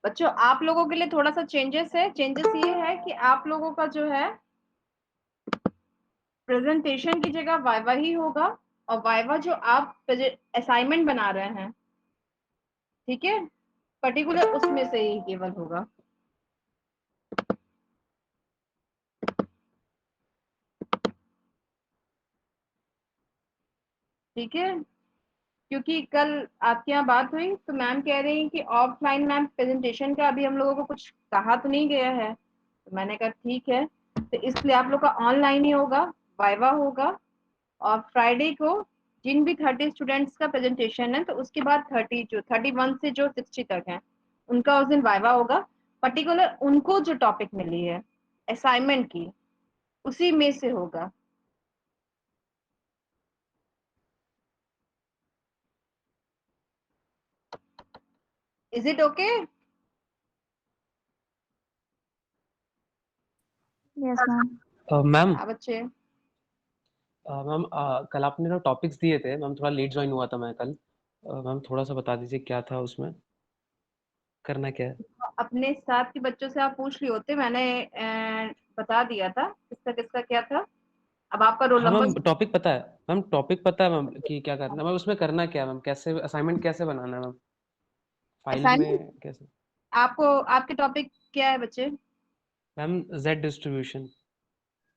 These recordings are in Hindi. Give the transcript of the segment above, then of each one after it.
बच्चों आप लोगों के लिए थोड़ा सा चेंजेस है। चेंजेस ये है कि आप लोगों का जो है प्रेजेंटेशन की जगह वाइवा ही होगा, और वाइवा जो आप असाइनमेंट बना रहे हैं, ठीक है, पर्टिकुलर उसमें से ही केवल होगा। ठीक है, क्योंकि कल आपके यहाँ बात हुई तो मैम कह रही कि ऑफलाइन मैम प्रेजेंटेशन का अभी हम लोगों को कुछ कहा तो नहीं गया है, तो मैंने कहा ठीक है, तो इसलिए आप लोग का ऑनलाइन ही होगा, वाइवा होगा। और फ्राइडे को जिन भी 30 स्टूडेंट्स का प्रेजेंटेशन है, तो उसके बाद 31 से जो 60 तक है उनका उस दिन वाइवा होगा। पर्टिकुलर उनको जो टॉपिक मिली है असाइनमेंट की, उसी में से होगा। Is it okay? Yes ma'am. Ma'am, हाँ बच्चे। मैम कल आपने जो टॉपिक्स दिए थे मैम, थोड़ा लेट ज्वाइन हुआ था मैं कल। मैम थोड़ा सा बता दीजिए क्या था उसमें, करना क्या है। अपने साथ के बच्चों से आप पूछ लिए होते, मैंने बता दिया था किसका किसका क्या था। अब आपका रोल हाँ मैम, नंबर। टॉपिक पता है मैम, टॉपिक पता है मैम कि क्या करना है मैम, उसमें करना क्या है मैम, कैसे असाइनमेंट कैसे बनाना है मैम, फाइल असाइनमेंट में कैसे। आपको, आपके टॉपिक क्या है बच्चे? Ma'am Z distribution.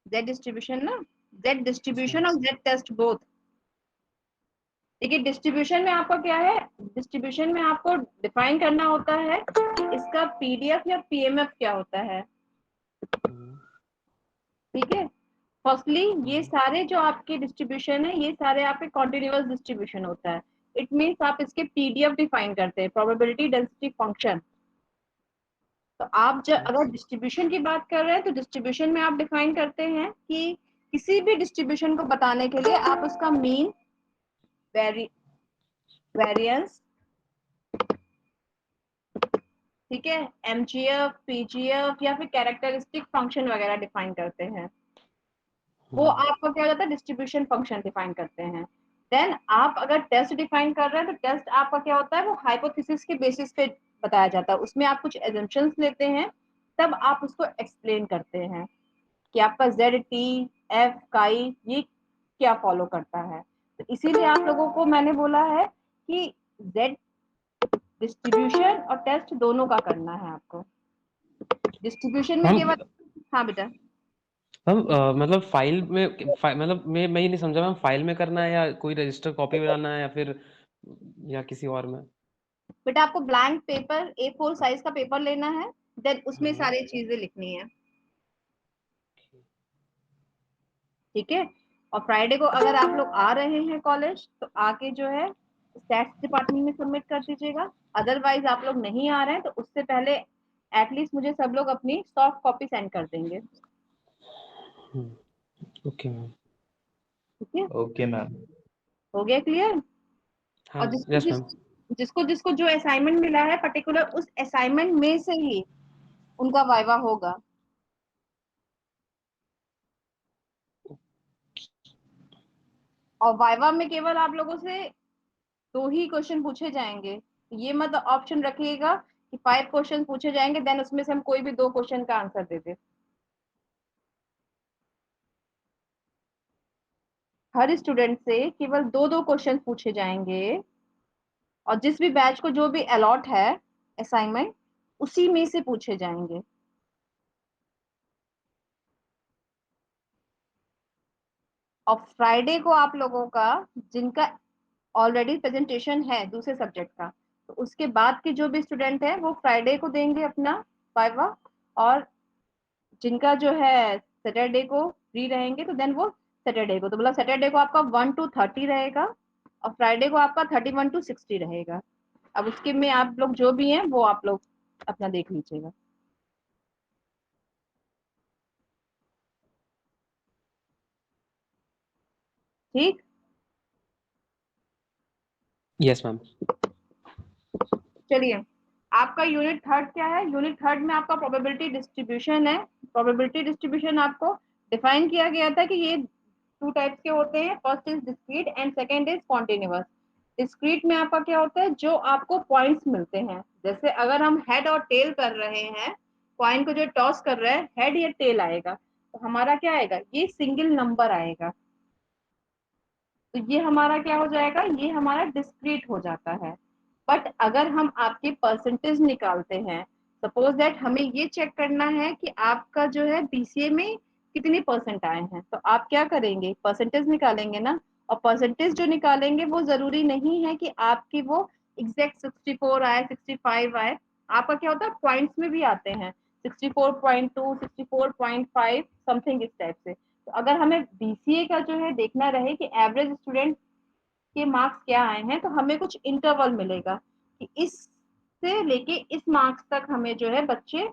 Z distribution ना, जेड यस मैम। डिस्ट्रीब्यूशन और जेड टेस्ट बोथ। देखिए डिस्ट्रीब्यूशन में आपका क्या है, डिस्ट्रीब्यूशन में आपको डिफाइन करना होता है कि इसका पीडीएफ या पीएमएफ क्या होता है। हम्म, ठीक है, फर्स्टली ये हम्म, सारे जो आपके डिस्ट्रीब्यूशन है, ये सारे आपके कॉन्टिन्यूअस डिस्ट्रीब्यूशन होता है। इट मीन्स आप इसके पीडीएफ डिफाइन करते हैं, प्रोबेबिलिटी डेंसिटी फंक्शन। तो आप जब अगर डिस्ट्रीब्यूशन की बात कर रहे हैं, तो डिस्ट्रीब्यूशन में आप डिफाइन करते हैं कि किसी भी डिस्ट्रीब्यूशन को बताने के लिए आप उसका मीन, वेरिएंस, ठीक है, एमजीएफ, पीजीएफ या फिर कैरेक्टरिस्टिक फंक्शन वगैरह डिफाइन करते हैं। वो हम्म, आपका क्या होता है, डिस्ट्रीब्यूशन फंक्शन डिफाइन करते हैं। देन आप अगर टेस्ट डिफाइन कर रहे हैं, तो टेस्ट आपका क्या होता है, वो हाइपोथेसिस के बेसिस पे बताया जाता है। उसमें आप कुछ एजम्पशंस लेते हैं, तब आप उसको एक्सप्लेन करते हैं कि आपका जेड टी एफ काई ये क्या फॉलो करता है। तो इसीलिए आप लोगों को मैंने बोला है कि जेड डिस्ट्रीब्यूशन और टेस्ट दोनों का करना है आपको। डिस्ट्रीब्यूशन में मैम। केवल, हाँ बेटा। मैम मतलब फाइल में मतलब मैं ये नहीं समझा मैम, फाइल में करना है या कोई रजिस्टर कॉपी बनाना है या फिर या किसी और में। बेटा आपको ब्लैंक पेपर A4 साइज का पेपर लेना है, देन उसमें हम्म, सारी चीजें लिखनी है। ठीक है, और फ्राइडे को अगर आप लोग आ रहे हैं कॉलेज, तो आके जो है स्टैट्स डिपार्टमेंट में सबमिट कर दीजिएगा। अदरवाइज आप लोग नहीं आ रहे हैं, तो उससे पहले एटलीस्ट मुझे सब लोग अपनी सॉफ्ट कॉपी सेंड कर देंगे। Okay ma'am. ठीक है, ओके मैम। हो गया क्लियर? हाँ और जिसको यस मैम। जिसको जिसको जो असाइनमेंट मिला है, पर्टिकुलर उस असाइनमेंट में से ही उनका वाइवा होगा। और वाइवा में केवल आप लोगों से दो ही क्वेश्चन पूछे जाएंगे। ये मत ऑप्शन रखिएगा कि 5 क्वेश्चन पूछे जाएंगे, देन उसमें से हम कोई भी 2 क्वेश्चन का आंसर दे दे। हर स्टूडेंट से केवल 2 क्वेश्चन पूछे जाएंगे, और जिस भी बैच को जो भी अलॉट है असाइनमेंट, उसी में से पूछे जाएंगे। और फ्राइडे को आप लोगों का, जिनका ऑलरेडी प्रेजेंटेशन है दूसरे सब्जेक्ट का, तो उसके बाद के जो भी स्टूडेंट है वो फ्राइडे को देंगे अपना वाइवा। और जिनका जो है सैटरडे को फ्री रहेंगे, तो देन वो सैटरडे को, तो मतलब सैटरडे को आपका 1 to 30 रहेगा, और फ्राइडे को आपका 31 to 60 रहेगा। अब उसके में आप लोग जो भी हैं वो आप लोग अपना देख लीजिएगा। ठीक, यस मैम। चलिए। आपका यूनिट थर्ड क्या है? यूनिट थर्ड में आपका प्रोबेबिलिटी डिस्ट्रीब्यूशन है। प्रोबेबिलिटी डिस्ट्रीब्यूशन आपको डिफाइन किया गया था कि ये 2 टाइप्स के होते हैं, first is discrete and second is continuous. Discrete में आपका क्या होता है, जो आपको पॉइंट्स मिलते हैं, जैसे अगर हम हेड और टेल कर रहे हैं, कॉइन को जो टॉस कर रहे हैं, हेड या टेल आएगा, तो हमारा क्या आएगा, ये सिंगल नंबर आएगा। तो ये हमारा क्या हो जाएगा, ये हमारा डिस्क्रीट हो जाता है। बट अगर हम आपके परसेंटेज निकालते हैं, सपोज दैट हमें ये चेक करना है कि आपका जो है बीसीए में कितने परसेंट आए हैं, तो आप क्या करेंगे, परसेंटेज निकालेंगे ना। और परसेंटेज जो निकालेंगे वो जरूरी नहीं है कि आपकी वो एग्जैक्ट 64 आए, 65 आए। आपका क्या होता है, पॉइंट्स में भी आते हैं, 64.2, 64.5 समथिंग इस टाइप से। तो अगर हमें बीसीए का जो है देखना रहे कि एवरेज स्टूडेंट के मार्क्स क्या आए हैं, तो हमें कुछ इंटरवल मिलेगा कि इस से लेके इस मार्क्स तक हमें जो है बच्चे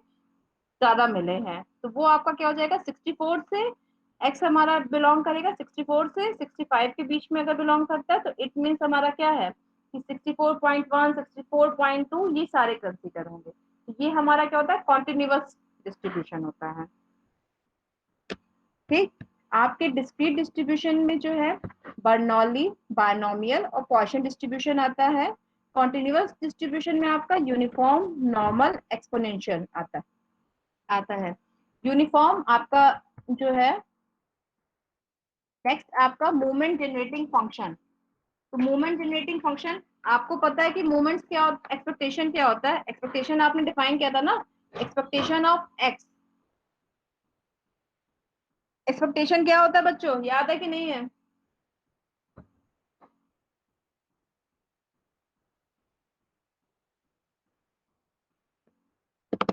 ज्यादा मिले हैं, तो वो आपका क्या हो जाएगा, 64 से एक्स हमारा बिलोंग करेगा, 64 से 65 के बीच में अगर बिलोंग करता है, तो इट मीन्स हमारा क्या है कि 64.1, 64.2 ये सारे कंसीडर होंगे। तो ये हमारा क्या होता है, कॉन्टिन्यूअस डिस्ट्रीब्यूशन होता है। ठीक, आपके डिस्क्रीट डिस्ट्रीब्यूशन में जो है बर्नौली, बायनोमियल और पॉइसन डिस्ट्रीब्यूशन आता है। कॉन्टिन्यूअस डिस्ट्रीब्यूशन में आपका यूनिफॉर्म, नॉर्मल, एक्सपोनेंशियल आता है। यूनिफॉर्म आपका जो है, नेक्स्ट आपका मूवमेंट जनरेटिंग फंक्शन। तो मूवमेंट जनरेटिंग फंक्शन, आपको पता है कि मूवमेंट्स क्या, एक्सपेक्टेशन क्या होता है, एक्सपेक्टेशन आपने डिफाइन किया था ना, एक्सपेक्टेशन ऑफ एक्स। एक्सपेक्टेशन क्या होता है बच्चों, याद है कि नहीं है?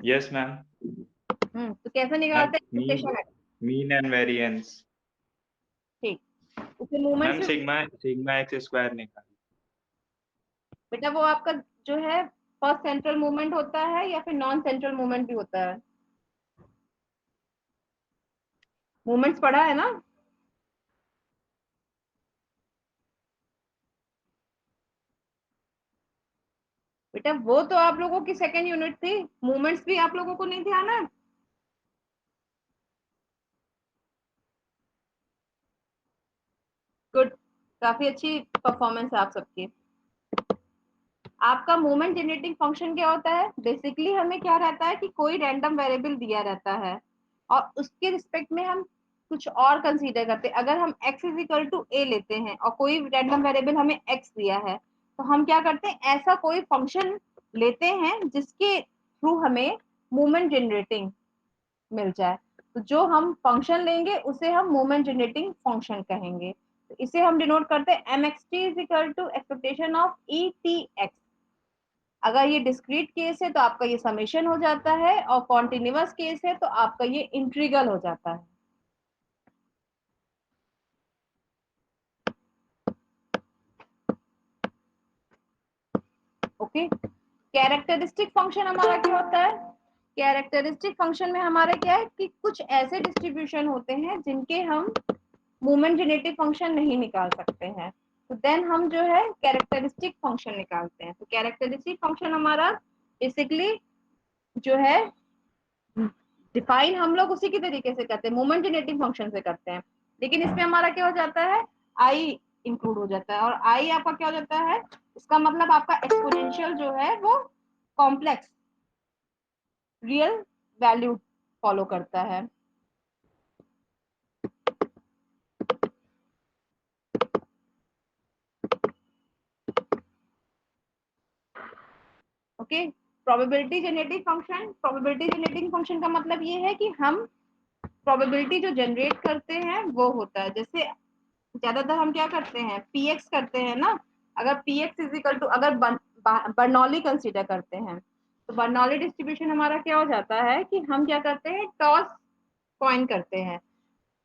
Yes ma'am. तो कैसे निकालते हैं mean expectation x? Mean and variance. ठीक, उसे मूवमेंट मैम से, सिग्मा सिग्मा एक्स स्क्वायर निकाल। बेटा वो आपका जो है फर्स्ट सेंट्रल मूवमेंट होता है या फिर नॉन सेंट्रल मूवमेंट भी होता है? मूवमेंट्स पढ़ा है ना? बेटा वो तो आप लोगों की सेकेंड यूनिट थी, मूवमेंट्स भी आप लोगों को नहीं थे आना। गुड, काफी अच्छी परफॉर्मेंस है आप सबकी। आपका मूवमेंट जनरेटिंग फंक्शन क्या होता है, बेसिकली हमें क्या रहता है कि कोई रैंडम वेरिएबल दिया रहता है और उसके रिस्पेक्ट में हम कुछ और कंसीडर करते हैं। अगर हम x इज इक्वल टू ए लेते हैं और कोई रैंडम वेरिएबल हमें x दिया है, तो हम क्या करते हैं, ऐसा कोई फंक्शन लेते हैं जिसके थ्रू हमें मूवमेंट जनरेटिंग मिल जाए। तो जो हम फंक्शन लेंगे उसे हम मूवमेंट जनरेटिंग फंक्शन कहेंगे। तो इसे हम डिनोट करते हैं M X T is equal to expectation of E T X. अगर ये डिस्क्रीट केस है तो आपका ये समेशन हो जाता है, और कॉन्टिन्यूअस केस है तो आपका ये इंट्रीगल हो जाता है। ओके, कैरेक्टरिस्टिक फंक्शन हमारा क्या होता है, कैरेक्टरिस्टिक फंक्शन में हमारा क्या है कि कुछ ऐसे डिस्ट्रीब्यूशन होते हैं जिनके हम मूवमेंट जेनेटिक फंक्शन नहीं निकाल सकते हैं, तो देन हम जो है कैरेक्टरिस्टिक फंक्शन निकालते हैं। तो कैरेक्टरिस्टिक फंक्शन हमारा बेसिकली जो है डिफाइन हम लोग उसी की तरीके से करते हैं, मूवमेंट जेनेटिक फंक्शन से करते हैं, लेकिन इसमें हमारा क्या हो जाता है, आई इंक्लूड हो जाता है। और आई आपका क्या हो जाता है, इसका मतलब आपका एक्सपोनेंशियल जो है वो कॉम्प्लेक्स रियल वैल्यू फॉलो करता है। Okay, probability genetic function, probability genetic function का मतलब ये है कि हम प्रोबेबिलिटी जो जनरेट करते हैं वो होता है, जैसे ज्यादातर हम क्या करते हैं, पीएक्स करते हैं ना। अगर पीएक्स इज इक्वल टू, अगर बर्नौली कंसीडर करते हैं, तो बर्नौली डिस्ट्रीब्यूशन हमारा क्या हो जाता है कि हम क्या करते हैं, टॉस कॉइन करते हैं,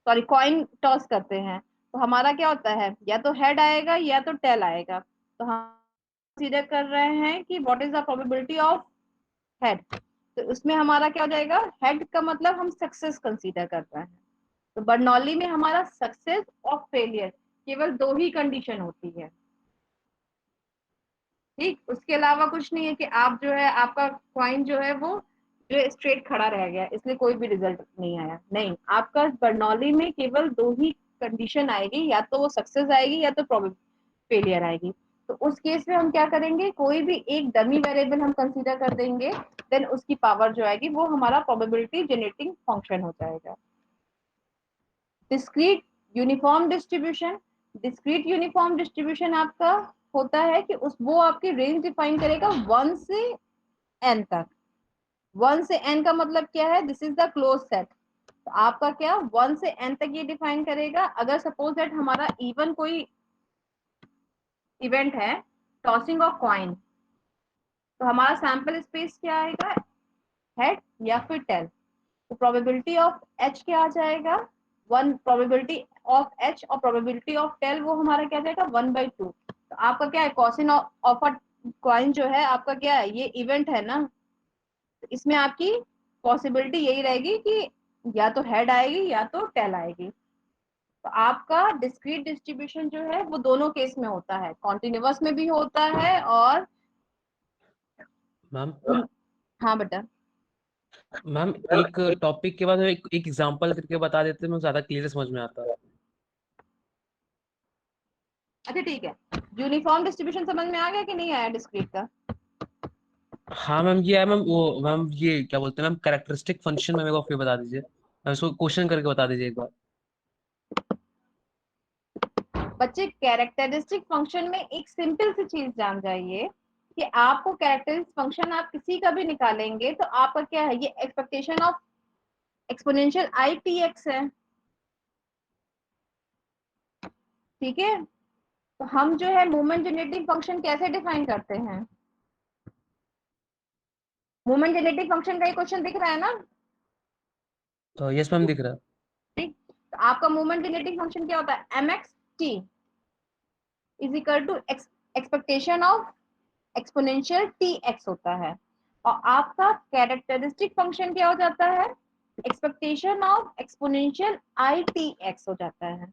सॉरी कॉइन टॉस करते हैं। तो हमारा क्या होता है, या तो हेड आएगा या तो टेल आएगा। तो हम कंसीडर कर रहे हैं कि what is the probability of head, तो उसमें हमारा क्या हो जाएगा, हेड का मतलब हम सक्सेस कंसीडर कर रहे हैं। तो बर्नौली में हमारा सक्सेस और फेलियर केवल दो ही कंडीशन होती है। ठीक, उसके अलावा कुछ नहीं है कि आप जो है आपका कॉइन जो है वो जो है स्ट्रेट खड़ा रह गया इसलिए कोई भी रिजल्ट नहीं आया, नहीं, आपका बर्नौली में केवल दो ही कंडीशन आएगी, या तो वो सक्सेस आएगी या तो फेलियर आएगी। तो उस केस में हम क्या करेंगे, कोई भी एक डमी वेरिएबल हम कंसीडर कर देंगे, देन उसकी पावर जो आएगी वो हमारा प्रोबेबिलिटी जनरेटिंग फंक्शन हो जाएगा। Discrete uniform distribution, discrete uniform distribution आपका होता है कि उस वो आपकी रेंज डिफाइन करेगा 1 से n तक। 1 से n का मतलब क्या है, this is the close set. तो आपका क्या 1 से n तक ये डिफाइन करेगा। अगर सपोज दैट हमारा इवन कोई इवेंट है, टॉसिंग ऑफ कॉइन, तो हमारा सैंपल स्पेस क्या आएगा, हेड या फिर टेल। तो प्रोबेबिलिटी ऑफ एच क्या आ जाएगा, 1 प्रोबेबिलिटी ऑफ एच और प्रोबेबिलिटी ऑफ टेल वो हमारा क्या जाएगा 1/2। तो आपका क्या है, कॉसिन ऑफ अ कॉइन जो है आपका क्या है, ये इवेंट है ना, तो इसमें आपकी पॉसिबिलिटी यही रहेगी कि या तो हेड आएगी या तो टेल आएगी। तो आपका डिस्क्रीट डिस्ट्रीब्यूशन जो है वो दोनों केस में होता है, कॉन्टिन्यूअस में भी होता है और मैम हाँ बेटा। मैम एक टॉपिक के बाद एक एग्जांपल करके बता देते मैं ज्यादा क्लियर समझ में आता। अच्छा ठीक है, यूनिफॉर्म डिस्ट्रीब्यूशन समझ में आ गया कि नहीं आया डिस्क्रीट का? हाँ मैम ये है मैम, वो मैम ये क्या बोलते हैं मैम, कैरेक्टरिस्टिक फंक्शन में मेरे को फिर बता दीजिए, मैम इसको क्वेश्चन करके बता दीजिए एक बार। बच्चे कैरेक्टरिस्टिक फंक्शन में एक सिंपल सी चीज जान जाइए कि आपको कैरेक्टरिस्टिक फंक्शन आप किसी का भी निकालेंगे तो आपका क्या है, ये expectation of exponential I T x है। ठीक है, तो हम जो है मोमेंट जनरेटिंग फंक्शन कैसे डिफाइन करते हैं, मोमेंट जनरेटिंग फंक्शन का ही क्वेश्चन दिख रहा है ना? तो यस मैम दिख रहा है। ठीक, तो आपका मोमेंट जनरेटिंग फंक्शन क्या होता है, M X T is equal to expectation of exponential T X होता है। और आपका कैरेक्टरिस्टिक फंक्शन क्या हो जाता है, expectation of exponential I T x हो जाता है।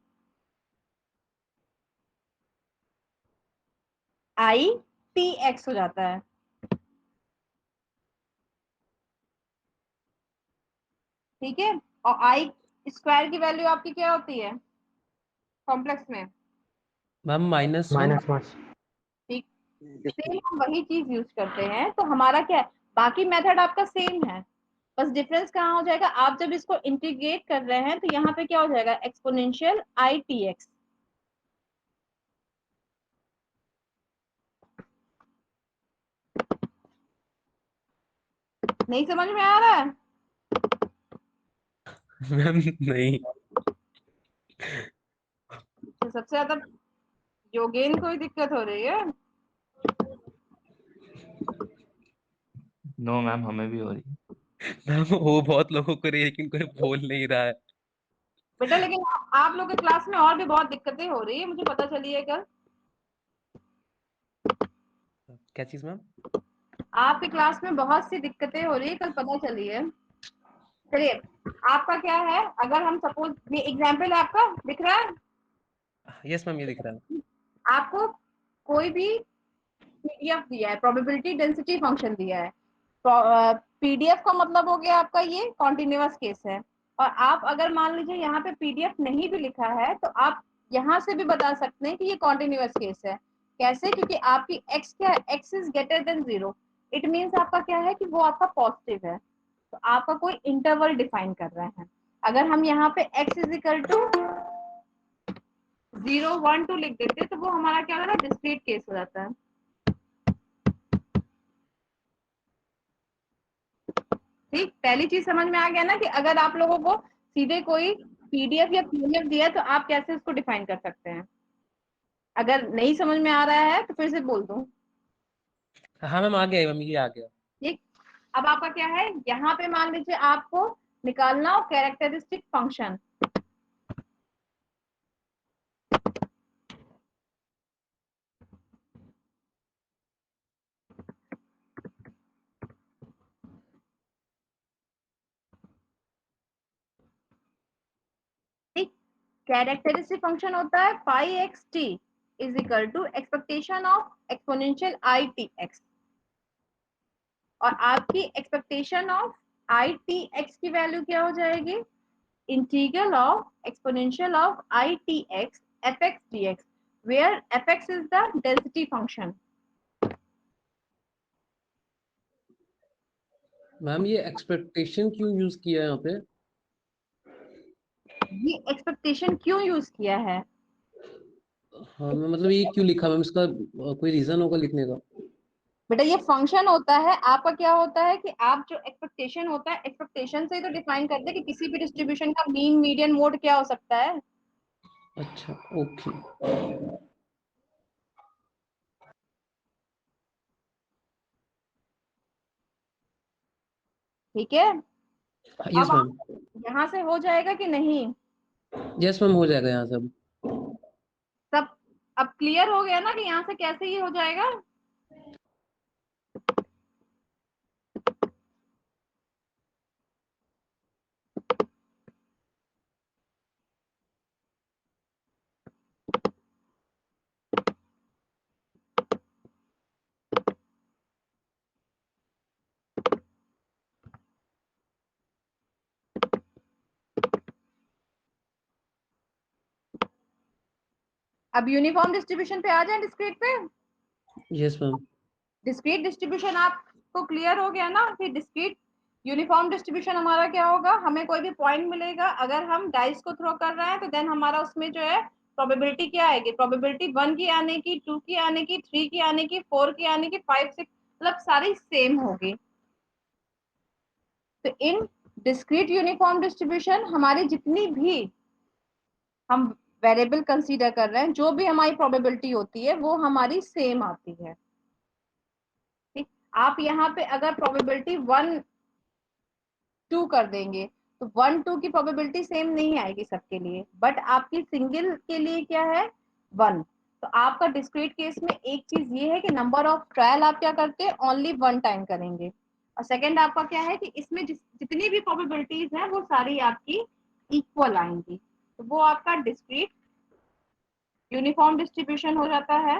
आई टी एक्स हो जाता है। ठीक है, और आई स्क्वायर की वैल्यू आपकी क्या होती है कॉम्प्लेक्स में? मैम -1। -1। ठीक, सेम हम वही चीज यूज करते हैं, तो हमारा क्या है, बाकी मेथड आपका सेम है, बस डिफरेंस कहाँ हो जाएगा, आप जब इसको इंटीग्रेट कर रहे हैं तो यहाँ पे क्या हो जाएगा, एक्सपोनेंशियल आई टी एक्स। नहीं समझ में आ रहा है? मैम नहीं। तो सबसे ज्यादा योगेन को ही दिक्कत हो रही है। नो मैम, हमें भी हो रही है। मैम वो बहुत लोगों को रही है लेकिन कोई बोल नहीं रहा है। बेटा लेकिन आप लोग के क्लास में और भी बहुत दिक्कतें हो रही है, मुझे पता चली है कल। क्या चीज मैम? आपके क्लास में बहुत सी दिक्कतें हो रही है, कल पता चली है। चलिए, आपका क्या है, अगर हम सपोज ये एग्जाम्पल आपका दिख रहा है, यस मैम ये दिख रहा है। आपको कोई भी पीडीएफ दिया है, प्रोबेबिलिटी डेंसिटी फंक्शन दिया है, पीडीएफ का मतलब हो गया आपका ये कॉन्टिन्यूअस केस है। और आप अगर मान लीजिए यहाँ पे पीडीएफ नहीं भी लिखा है तो आप यहाँ से भी बता सकते हैं कि ये कॉन्टिन्यूअस केस है। कैसे, क्योंकि आपकी एक्स क्या है, x is greater then 0, it means आपका क्या है कि वो आपका पॉजिटिव है, तो आपका कोई इंटरवल डिफाइन कर रहे हैं। अगर हम यहाँ पे एक्स इज इक्वल टू 0 1 2 लिख देते तो वो हमारा क्या होगा, डिस्क्रीट केस हो जाता है। ठीक, पहली चीज समझ में आ गया ना कि अगर आप लोगों को सीधे कोई पीडीएफ या पीडीएफ दिया है तो आप कैसे उसको डिफाइन कर सकते हैं। अगर नहीं समझ में आ रहा है तो फिर से बोल दूं। हाँ मैम आ गया मैम, ये आ गया। ठीक, अब आपका क्या है, यहाँ पे मान लीजिए आपको निकालना हो कैरेक्टरिस्टिक फंक्शन। ठीक, कैरेक्टरिस्टिक फंक्शन होता है pi X T is equal to expectation of exponential I T X. और आपकी expectation of I T X की वैल्यू क्या हो जाएगी, integral of exponential of I T X F X D X, where fx is the density function. Ma'am ये एक्सपेक्टेशन क्यों यूज किया है यहाँ पे? ये एक्सपेक्टेशन क्यों यूज किया है? हाँ मैं मतलब ये क्यों लिखा मैम, इसका कोई रीजन होगा लिखने का? बेटा ये फंक्शन होता है आपका, क्या होता है कि आप जो एक्सपेक्टेशन होता है, एक्सपेक्टेशन से ही तो डिफाइन करते हैं कि किसी भी डिस्ट्रीब्यूशन का मीन मीडियन मोड क्या हो सकता है। अच्छा ओके। ठीक है, यस अब मैम। यहाँ से हो जाएगा कि नहीं? यस मैम हो जाएगा यहाँ सब। सब अब क्लियर हो गया ना कि यहाँ से कैसे ही हो जाएगा? अब यूनिफॉर्म डिस्ट्रीब्यूशन पे आ जाए, डिस्क्रीट पे। Yes ma'am. डिस्क्रीट डिस्ट्रीब्यूशन आपको क्लियर हो गया ना? फिर डिस्क्रीट यूनिफॉर्म डिस्ट्रीब्यूशन हमारा क्या होगा, हमें कोई भी पॉइंट मिलेगा, अगर हम डाइस को थ्रो कर रहे हैं तो देन हमारा उसमें जो है प्रोबेबिलिटी क्या आएगी, प्रोबेबिलिटी 1 की आने की, 2 की आने की, 3 की आने की, 4 की आने की, 5 6 मतलब सारी सेम होगी। तो इन डिस्क्रीट यूनिफॉर्म डिस्ट्रीब्यूशन हमारी जितनी भी हम वेरिएबल कंसीडर कर रहे हैं, जो भी हमारी प्रोबेबिलिटी होती है वो हमारी सेम आती है। ठीक, आप यहाँ पे अगर प्रोबेबिलिटी 1 2 कर देंगे तो 1 2 की प्रोबेबिलिटी सेम नहीं आएगी सबके लिए, बट आपकी सिंगल के लिए क्या है 1। तो आपका डिस्क्रीट केस में एक चीज ये है कि नंबर ऑफ ट्रायल आप क्या करते हैं, ओनली 1 टाइम करेंगे। और सेकंड आपका क्या है कि इसमें जितनी भी प्रोबेबिलिटीज हैं वो सारी आपकी इक्वल आएंगी, तो वो आपका डिस्क्रीट यूनिफॉर्म डिस्ट्रीब्यूशन हो जाता है।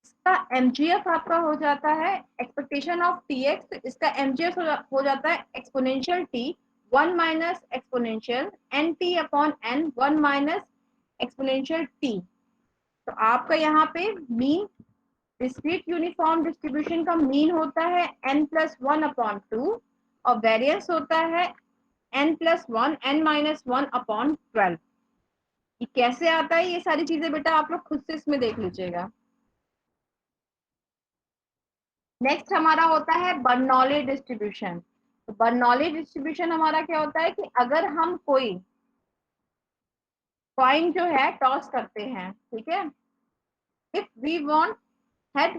इसका एमजीएफ आपका हो जाता है एक्सपेक्टेशन ऑफ टी एक्स, इसका एमजीएफ हो जाता है exponential T 1 minus exponential N T upon N 1 minus exponential T. तो आपका यहाँ पे मीन डिस्क्रीट यूनिफॉर्म डिस्ट्रीब्यूशन का मीन होता है n प्लस 1 अपॉन 2 और वेरियंस होता है n plus 1 n minus 1 upon 12। ये कैसे आता है ये सारी चीजें बेटा आप लोग खुद से इसमें देख लीजिएगा। नेक्स्ट हमारा होता है बर्नौली डिस्ट्रीब्यूशन। तो बर्नौली डिस्ट्रीब्यूशन हमारा क्या होता है कि अगर हम कोई कॉइन जो है टॉस करते हैं, ठीक है, if we want head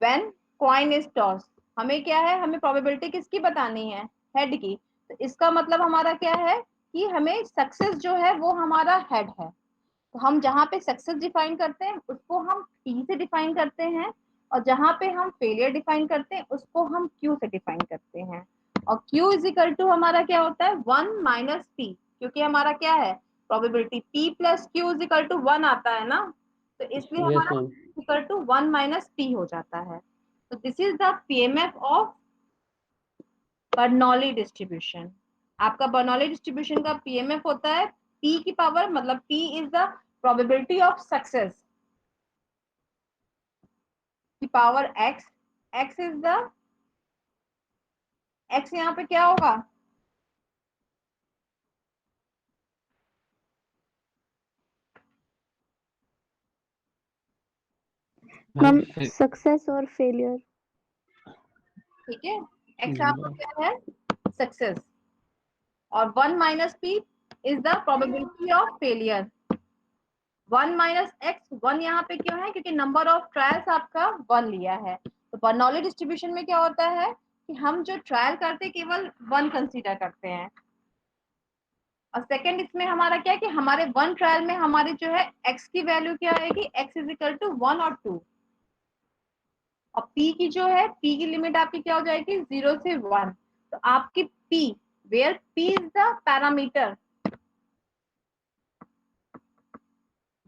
when coin is toss, हमें क्या है, हमें प्रोबेबिलिटी किसकी बतानी है, हेड की। तो इसका मतलब हमारा क्या है कि हमें सक्सेस जो है वो हमारा हेड है। तो हम जहाँ पे सक्सेस डिफाइन करते हैं उसको हम P से डिफाइन करते हैं, और जहाँ पे हम फेलियर डिफाइन करते हैं उसको हम Q से डिफाइन करते हैं। और Q इज इक्वल टू हमारा क्या होता है 1 माइनस P, क्योंकि हमारा क्या है probability P plus Q is equal to 1 आता है ना, तो इसलिए यस हमारा ma'am. Equal to 1 minus P हो जाता है। तो this is the PMF of Bernoulli distribution. आपका बर्नौली डिस्ट्रीब्यूशन का पीएमएफ होता है P की पावर, मतलब P is the probability of success की power x, x is the x यहाँ पे क्या होगा, मैम मैम सक्सेस और फेलियर। ठीक है, x आपका क्या है सक्सेस, और 1 minus p is the probability of failure. 1 minus x, 1 यहाँ पे क्यों है, क्योंकि नंबर ऑफ ट्रायल्स आपका 1 लिया है। तो बर्नौली डिस्ट्रीब्यूशन में क्या होता है कि हम जो ट्रायल करते हैं केवल 1 कंसीडर करते हैं, और सेकंड इसमें हमारा क्या है कि हमारे 1 ट्रायल में हमारी जो है x की वैल्यू क्या आएगी, x इज इक्वल टू 1 और 2, और p की जो है p की लिमिट आपकी क्या हो जाएगी 0 से 1। तो आपकी p where p is the parameter,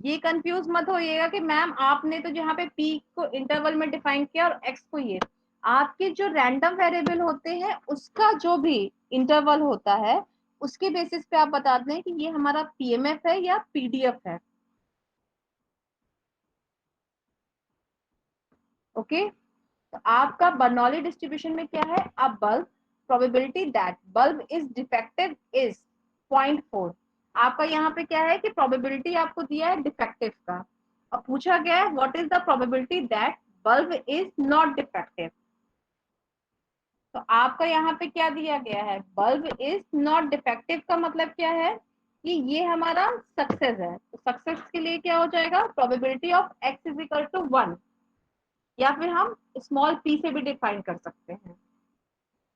ये कंफ्यूज मत होइएगा कि मैम आपने तो जहाँ पे p को इंटरवल में डिफाइन किया और x को ये, आपके जो रैंडम वेरिएबल होते हैं उसका जो भी इंटरवल होता है उसके बेसिस पे आप बता दें कि ये हमारा पीएमएफ है या पीडीएफ है। ओके, तो आपका बर्नौली डिस्ट्रीब्यूशन में क्या है, अ bulb probability that bulb is defective is 0.4। आपका यहाँ पे क्या है कि प्रोबेबिलिटी आपको दिया है डिफेक्टिव का, और पूछा गया है what is the probability that bulb is not defective. तो आपका यहाँ पे क्या दिया गया है, बल्ब इज नॉट डिफेक्टिव का मतलब क्या है कि ये हमारा सक्सेस है। तो सक्सेस के लिए क्या हो जाएगा, probability of x is equal to 1, या फिर हम स्मॉल p से भी डिफाइन कर सकते हैं।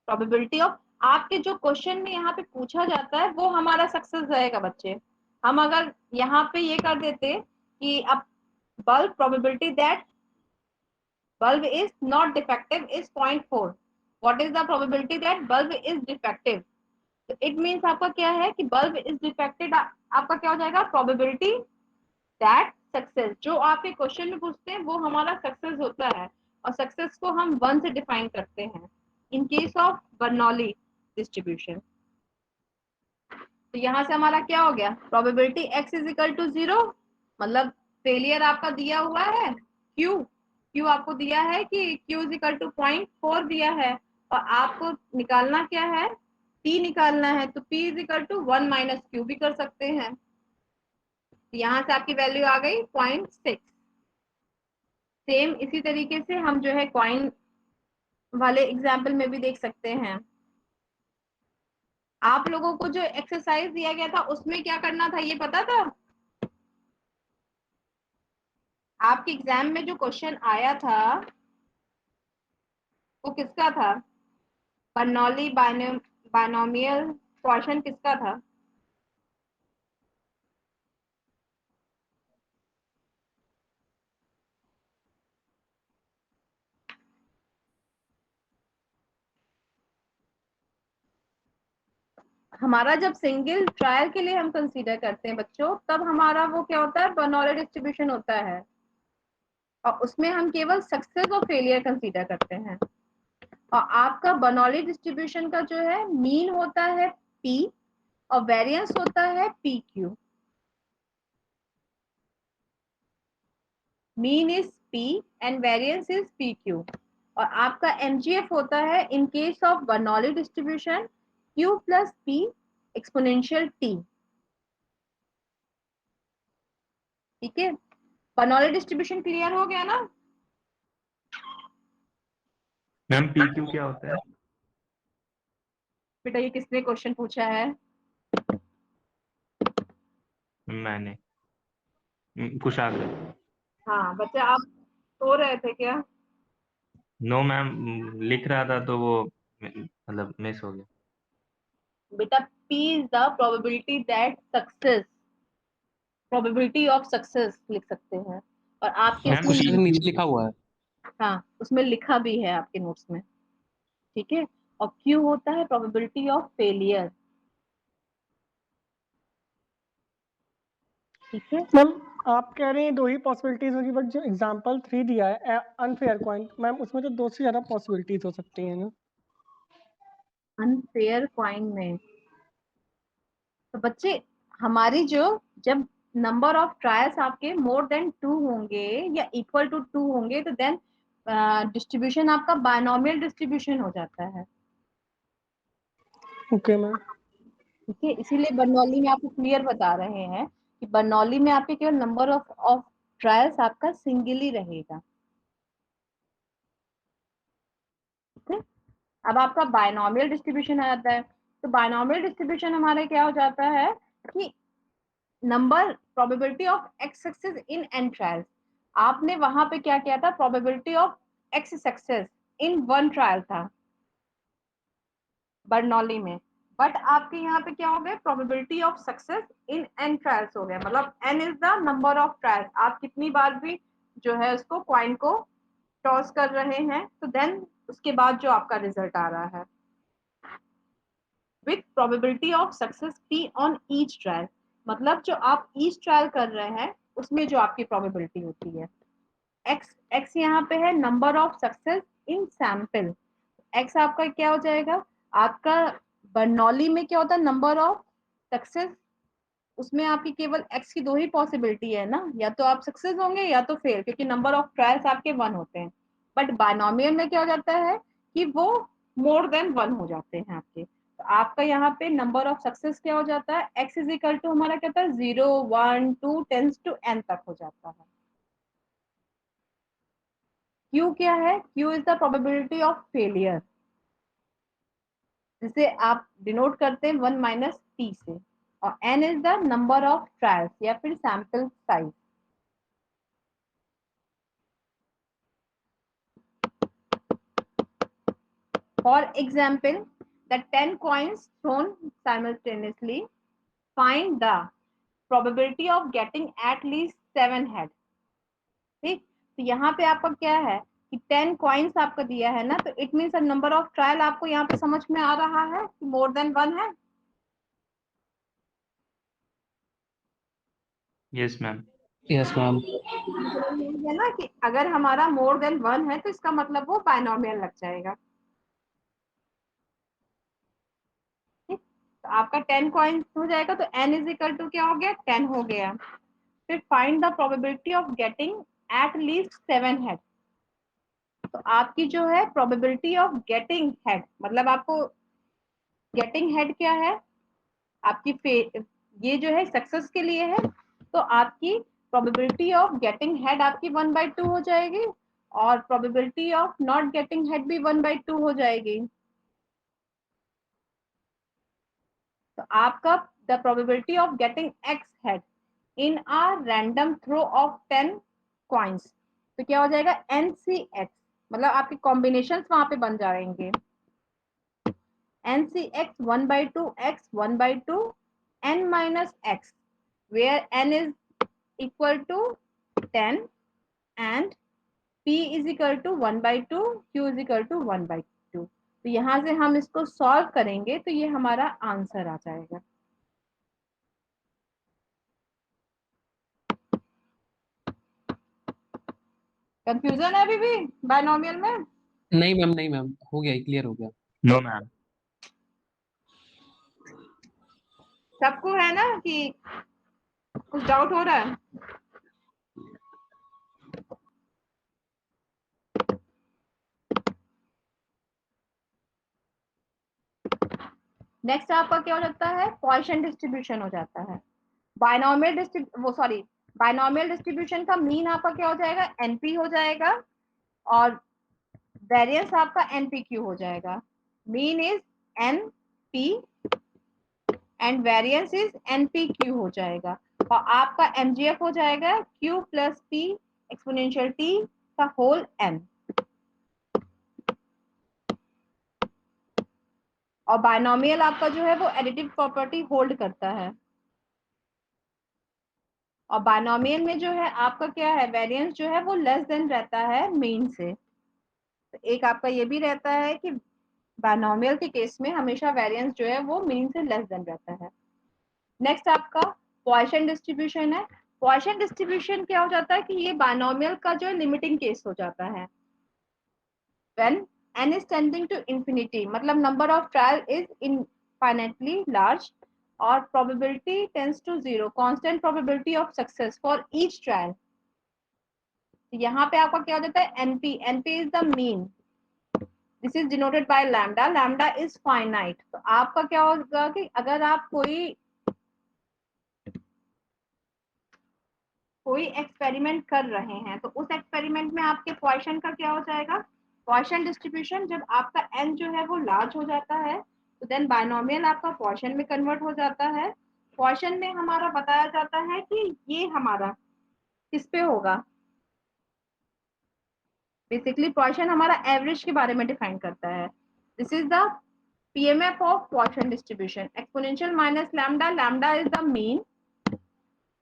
प्रोबेबिलिटी ऑफ, आपके जो क्वेश्चन में यहाँ पे पूछा जाता है वो हमारा सक्सेस रहेगा बच्चे। हम अगर यहाँ पे ये कर देते कि अब bulb probability that bulb is not defective is 0.4, what is the probability that bulb is defective, तो it means आपका क्या है कि bulb is defective, आपका क्या हो जाएगा, probability that success, जो आपके क्वेश्चन में पूछते हैं वो हमारा सक्सेस होता है, और सक्सेस को हम 1 से डिफाइन करते हैं in case of Bernoulli distribution. तो यहाँ से हमारा क्या हो गया, probability x is equal to 0, मतलब फेलियर आपका दिया हुआ है Q आपको दिया है कि Q इज इक्वल टू 0.4 दिया है, और आपको निकालना क्या है, T निकालना है, तो P is equal to 1 minus Q भी कर सकते हैं। तो यहाँ से आपकी वैल्यू आ गई 0.6। सेम इसी तरीके से हम जो है कॉइन वाले एग्जाम्पल में भी देख सकते हैं। आप लोगों को जो एक्सरसाइज दिया गया था उसमें क्या करना था ये पता था, आपके एग्जाम में जो क्वेश्चन आया था वो किसका था, बर्नौली बायनोमियल क्वेश्चन किसका था, हमारा जब सिंगल ट्रायल के लिए हम कंसीडर करते हैं बच्चों, तब हमारा वो क्या होता है, बर्नौली डिस्ट्रीब्यूशन होता है, और उसमें हम केवल सक्सेस और फेलियर कंसीडर करते हैं। और आपका बर्नौली डिस्ट्रीब्यूशन का जो है मीन होता है P और वेरिएंस होता है PQ। Mean is P and variance is PQ। और आपका MGF होता है इन case of Bernoulli distribution Q plus P exponential T। ठीक है, बर्नौली डिस्ट्रीब्यूशन क्लियर हो गया ना। मैम PQ क्या होता है? बेटा ये किसने क्वेश्चन पूछा है, मैंने कुशाल। हाँ बच्चा आप सो रहे थे क्या, नो मैम, लिख रहा था तो वो मतलब मिस हो गया। बेटा P is the probability that success, probability of success लिख सकते हैं, और आपके मैम क्वेश्चन के उसमें नीचे लिखा हुआ है। हाँ उसमें लिखा भी है आपके नोट्स में। ठीक है, और Q होता है प्रोबेबिलिटी ऑफ फेलियर। ठीक है मैम आप कह रहे हैं दो ही पॉसिबिलिटीज होगी, बट जो एग्जांपल 3 दिया है अनफेयर कॉइन, मैम उसमें तो 2 से ज्यादा पॉसिबिलिटीज हो सकती हैं ना। अनफेयर क्वाइन में तो बच्चे हमारी जो, जब नंबर ऑफ ट्रायल्स आपके मोर देन 2 होंगे या इक्वल टू 2 होंगे, तो देन डिस्ट्रीब्यूशन आपका बायनोमियल डिस्ट्रीब्यूशन हो जाता है। Okay ma'am. ठीक है, इसीलिए बर्नौली में आपको क्लियर बता रहे हैं कि बर्नौली में आपके केवल नंबर ऑफ ट्रायल्स आपका सिंगल ही रहेगा। ठीक है, अब आपका बायनोमियल डिस्ट्रीब्यूशन आ जाता है। तो बायनोमियल डिस्ट्रीब्यूशन हमारे क्या हो जाता है कि number probability of X success in N trials, आपने वहां पे क्या किया था, probability of X success in 1 trial था बर्नौली में, बट आपके यहाँ पे क्या हो गया, probability of success in N trials हो गया, मतलब N is the number of trials, आप कितनी बार भी जो है उसको क्वाइन को टॉस कर रहे हैं, तो देन उसके बाद जो आपका रिजल्ट आ रहा है with probability of success P on each trial, मतलब जो आप ईच ट्रायल कर रहे हैं उसमें जो आपकी प्रोबेबिलिटी होती है। x यहाँ पे है number of success in sample, x आपका क्या हो जाएगा, आपका बर्नौली में क्या होता है, नंबर ऑफ सक्सेस, उसमें आपकी केवल x की 2 ही पॉसिबिलिटी है ना, या तो आप सक्सेस होंगे या तो फेल, क्योंकि नंबर ऑफ ट्रायल्स आपके 1 होते हैं। बट बायनोमियल में क्या हो जाता है कि वो मोर देन 1 हो जाते हैं आपके। तो आपका यहाँ पे नंबर ऑफ सक्सेस क्या हो जाता है, x इज इक्वल टू हमारा क्या होता है 0 1 2 टेंस टू n तक हो जाता है। q क्या है, q is the probability of failure, जिसे आप डिनोट करते हैं 1 माइनस t से, और n is the number of trials या फिर sample size. For example, the 10 coins thrown simultaneously, find the probability of getting at least 7 head। ठीक, तो यहाँ पे आपका क्या है कि 10 कॉइन्स आपका दिया है ना, तो it means number of trial आपको यहाँ पे समझ में आ रहा है कि मोर देन 1 है। Yes ma'am. Yes ma'am. है ना कि अगर हमारा मोर देन 1 है तो इसका मतलब वो बायनोमियल लग जाएगा। ठीक, तो आपका 10 कॉइन्स हो जाएगा, तो n इज इक्वल टू क्या हो गया, 10 हो गया। फिर find the probability of getting at least 7 head. तो आपकी जो है प्रोबेबिलिटी ऑफ गेटिंग हेड, मतलब आपको गेटिंग हेड क्या है आपकी ये जो है सक्सेस के लिए है, तो आपकी प्रोबेबिलिटी ऑफ गेटिंग हेड आपकी 1/2 हो जाएगी, और probability of not getting head भी 1/2 हो जाएगी। तो आपका the probability of getting X head in a random throw of 10 coins, तो क्या हो जाएगा NCX, मतलब आपके कॉम्बिनेशन वहां पे बन जाएंगे NCX 1/2 x 1/2 n minus x, where n is equal to 10 and p is equal to 1/2, q is equal to 1/2। तो यहां से हम इसको सॉल्व करेंगे तो ये हमारा आंसर आ जाएगा। कंफ्यूजन है अभी भी बायनोमियल में? नहीं मैम, नहीं मैम, हो गया, क्लियर हो गया। No ma'am. सबको है ना कि कुछ डाउट हो रहा है? नेक्स्ट आपका क्या हो जाता है, पॉइसन डिस्ट्रीब्यूशन हो जाता है। बायनोमियल डिस्ट्रीब्यूशन का मीन आपका क्या हो जाएगा, एनपी हो जाएगा, और वेरिएंस आपका एनपीक्यू हो जाएगा। Mean is NP and variance is NPQ हो जाएगा, और आपका एमजीएफ हो जाएगा Q plus P exponential T का होल एन। और बायनोमियल आपका जो है वो एडिटिव प्रॉपर्टी होल्ड करता है, और बायनोमियल में जो है आपका क्या है, वेरिएंस जो है वो लेस देन रहता है मीन से। तो एक आपका ये भी रहता है कि बायनोमियल के केस में हमेशा वेरिएंस जो है वो मीन से लेस देन रहता है। नेक्स्ट आपका पॉइसन डिस्ट्रीब्यूशन है। पॉइसन डिस्ट्रीब्यूशन क्या हो जाता है कि ये बायनोमियल का जो लिमिटिंग केस हो जाता है, when n is tending to infinity, मतलब number of trial is infinitely large और probability tends to 0, constant probability of success for each trial। यहाँ पे आपका क्या हो जाता है, np is the mean, this is denoted by lambda is finite। तो आपका क्या होगा कि अगर आप कोई एक्सपेरिमेंट कर रहे हैं तो उस एक्सपेरिमेंट में आपके पॉइसन का क्या हो जाएगा, पॉइसन डिस्ट्रीब्यूशन जब आपका n जो है वो लार्ज हो जाता है तो देन बायनोमियल आपका पॉइसन में कन्वर्ट हो जाता है। पॉइसन में हमारा बताया जाता है कि ये हमारा किस पे होगा, बेसिकली पॉइसन हमारा एवरेज के बारे में डिफाइन करता है। This is the PMF of Poisson distribution, exponential minus lambda, lambda is the mean,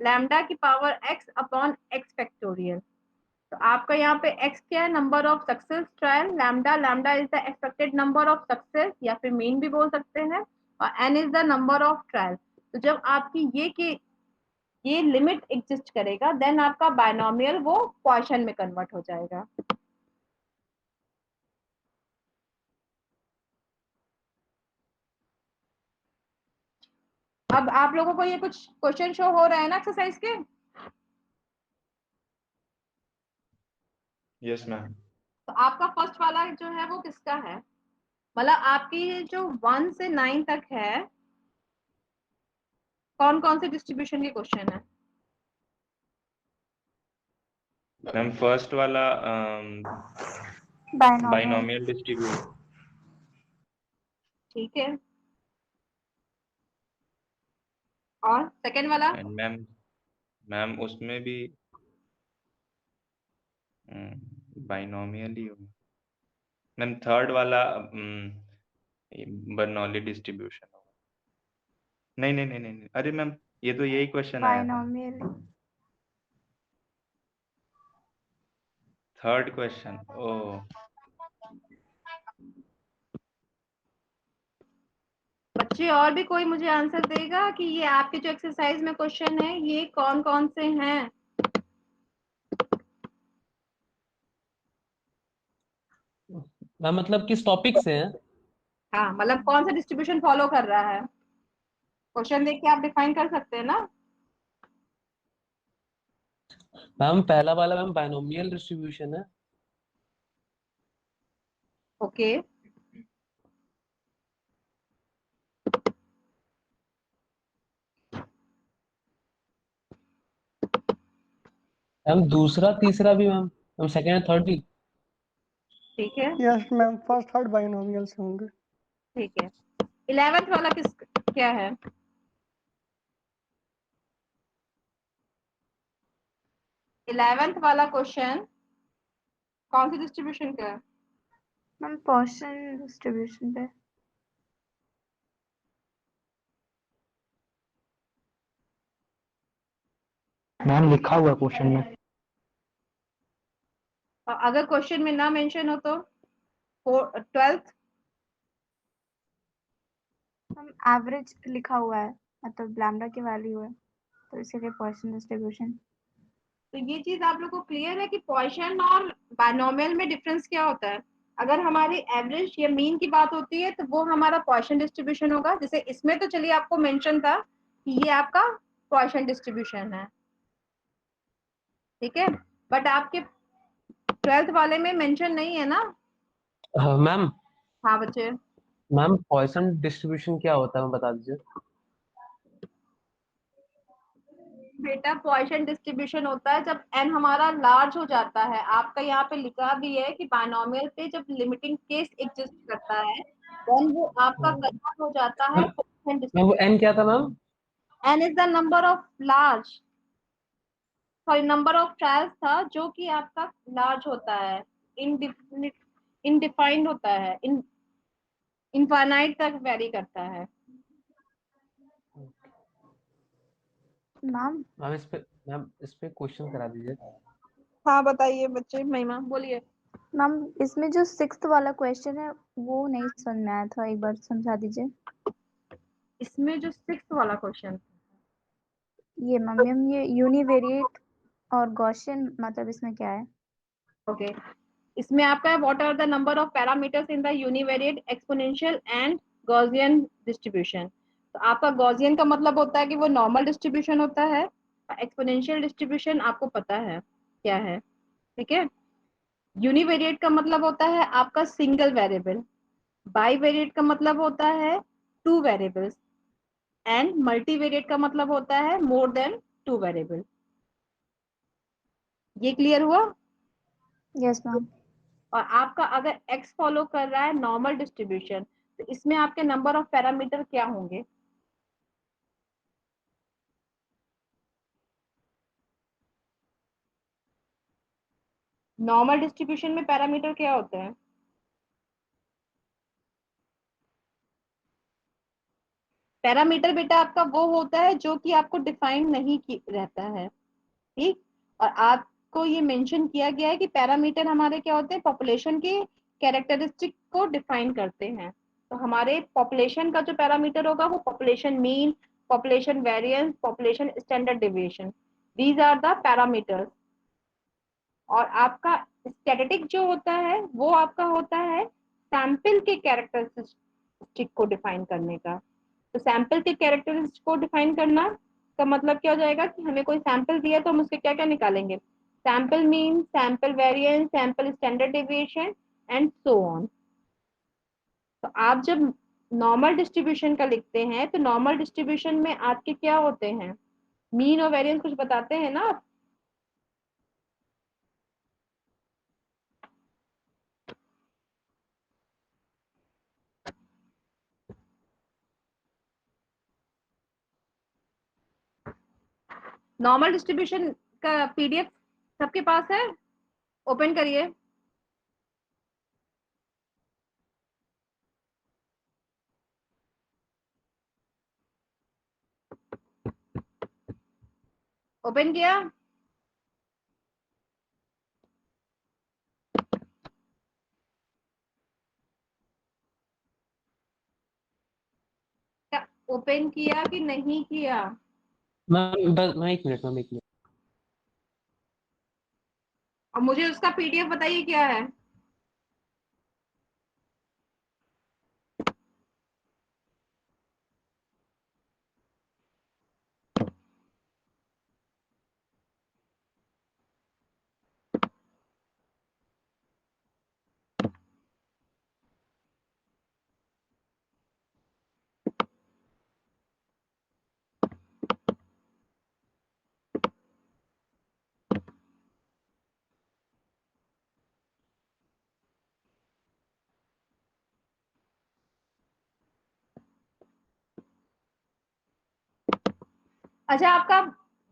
lambda की power x upon x factorial. तो आपका यहाँ पे x क्या है, number of success trial, lambda is the expected number of success या फिर मीन भी बोल सकते हैं, और n is the number of trial. तो जब आपकी ये लिमिट एग्जिस्ट करेगा देन आपका बायनोमियल वो पॉइसन में कन्वर्ट हो जाएगा। अब आप लोगों को ये कुछ क्वेश्चन शो हो रहा है ना एक्सरसाइज के? Yes ma'am. तो आपका फर्स्ट वाला जो है वो किसका है? मतलब आपकी जो 1 से 9 तक है, कौन कौन से डिस्ट्रीब्यूशन के क्वेश्चन है? मैम फर्स्ट वाला बायनॉमियल। Binomial distribution. ठीक है, और सेकंड वाला? एंड मैम मैम उसमें भी बाइनोमियल ही होगा। मैम थर्ड वाला बर्नौली डिस्ट्रीब्यूशन होगा। नहीं नहीं नहीं नहीं, अरे मैम ये तो यही क्वेश्चन आया था। बायनॉमियल। Third question. ओ बच्चे और भी कोई मुझे आंसर देगा कि ये आपके जो एक्सरसाइज में क्वेश्चन है ये कौन कौन से हैं? मैम मतलब किस टॉपिक से हैं? हाँ, मतलब कौन सा डिस्ट्रीब्यूशन फॉलो कर रहा है? क्वेश्चन देख के आप डिफाइन कर सकते हैं ना। मैम पहला वाला मैम बायनोमियल डिस्ट्रीब्यूशन है। ओके, मैम दूसरा तीसरा भी ma'am, ma'am second and third भी। ठीक है, yes ma'am, first third binomial से होंगे। ठीक है। 11th वाला किस क्या है? 11th वाला क्वेश्चन कौन सी डिस्ट्रीब्यूशन का है? मैम पोर्शन डिस्ट्रीब्यूशन पे। मैम लिखा हुआ क्वेश्चन में। और अगर क्वेश्चन में ना मेंशन हो तो 12th? मैम एवरेज लिखा हुआ है, मतलब लैम्डा की वैल्यू है, तो इसीलिए पोर्शन डिस्ट्रीब्यूशन। तो ये चीज आप लोग को क्लियर है कि पॉइसन और बायनोमियल में डिफरेंस क्या होता है? अगर हमारी एवरेज या मीन की बात होती है तो वो हमारा पॉइसन डिस्ट्रीब्यूशन होगा। जैसे इसमें तो चलिए आपको मेंशन था कि ये आपका पॉइसन डिस्ट्रीब्यूशन है, ठीक है, बट आपके 12th वाले में मेंशन नहीं है ना। मैम हाँ बच्चे, मैम पॉइसन डिस्ट्रीब्यूशन क्या होता है मैम बता दीजिए। बेटा पॉइसन डिस्ट्रीब्यूशन होता है जब n हमारा लार्ज हो जाता है। आपका यहाँ पे लिखा भी है कि बायनोमियल पे जब लिमिटिंग केस एग्जिस्ट करता है देन वो आपका कन्वर्ट हो जाता है मैम पॉइसन मैम वो डिस्ट्रीब्यूशन। एन क्या था ma'am? n is the number of large, sorry number of trials था जो कि आपका लार्ज होता है, इनडिफिनिट इनडिफाइंड होता है, इनफाइनाइट तक वेरी करता है। मैम मैम इस पे क्वेश्चन करा दीजिए। हाँ बताइए बच्चे, महिमा बोलिए। मैम इसमें जो 6th वाला क्वेश्चन है वो नहीं समझ में आया था, एक बार समझा दीजिए। इसमें जो 6th वाला क्वेश्चन, ये मैम ये यूनिवेरिएट और गॉसियन, मतलब इसमें क्या है? ओके, इसमें आपका है what are the number of parameters in the univariate exponential and Gaussian distribution. तो आपका गॉसियन का मतलब होता है कि वो नॉर्मल डिस्ट्रीब्यूशन होता है, एक्सपोनेंशियल डिस्ट्रीब्यूशन आपको पता है क्या है, ठीक है। यूनिवेरिएट का मतलब होता है आपका सिंगल वेरिएबल, बाईवेरिएट का मतलब होता है टू वेरिएबल्स, एंड मल्टीवेरिएट का मतलब होता है मोर देन टू वेरिएबल। ये क्लियर हुआ? Yes ma'am. और आपका अगर x फॉलो कर रहा है नॉर्मल डिस्ट्रीब्यूशन तो इसमें आपके नंबर ऑफ पैरामीटर क्या होंगे? नॉर्मल डिस्ट्रीब्यूशन में पैरामीटर क्या होते हैं? पैरामीटर बेटा आपका वो होता है जो कि आपको डिफाइन नहीं रहता है, ठीक। और आपको ये मेंशन किया गया है कि पैरामीटर हमारे क्या होते हैं, पॉपुलेशन के कैरेक्टरिस्टिक को डिफाइन करते हैं। तो हमारे पॉपुलेशन का जो पैरामीटर होगा वो population mean, population variance, population standard deviation, these are the parameters. और आपका स्टैटिस्टिक जो होता है वो आपका होता है सैंपल के कैरेक्टरिस्टिक को डिफाइन करने का। तो सैंपल के कैरेक्टरिस्टिक को डिफाइन करना का मतलब क्या हो जाएगा कि हमें कोई सैंपल दिया तो हम उसके क्या क्या निकालेंगे, sample mean, sample variance, sample standard deviation and so on. तो आप जब नॉर्मल डिस्ट्रीब्यूशन का लिखते हैं तो नॉर्मल डिस्ट्रीब्यूशन में आपके क्या होते हैं, मीन और वेरिएंस कुछ बताते हैं ना आप। नॉर्मल डिस्ट्रीब्यूशन का पीडीएफ सबके पास है, ओपन करिए। ओपन किया? ओपन किया कि नहीं किया? मैम बस मैं 1 मिनट मैम, 1 मिनट। और मुझे उसका पीडीएफ बताइए क्या है। अच्छा, आपका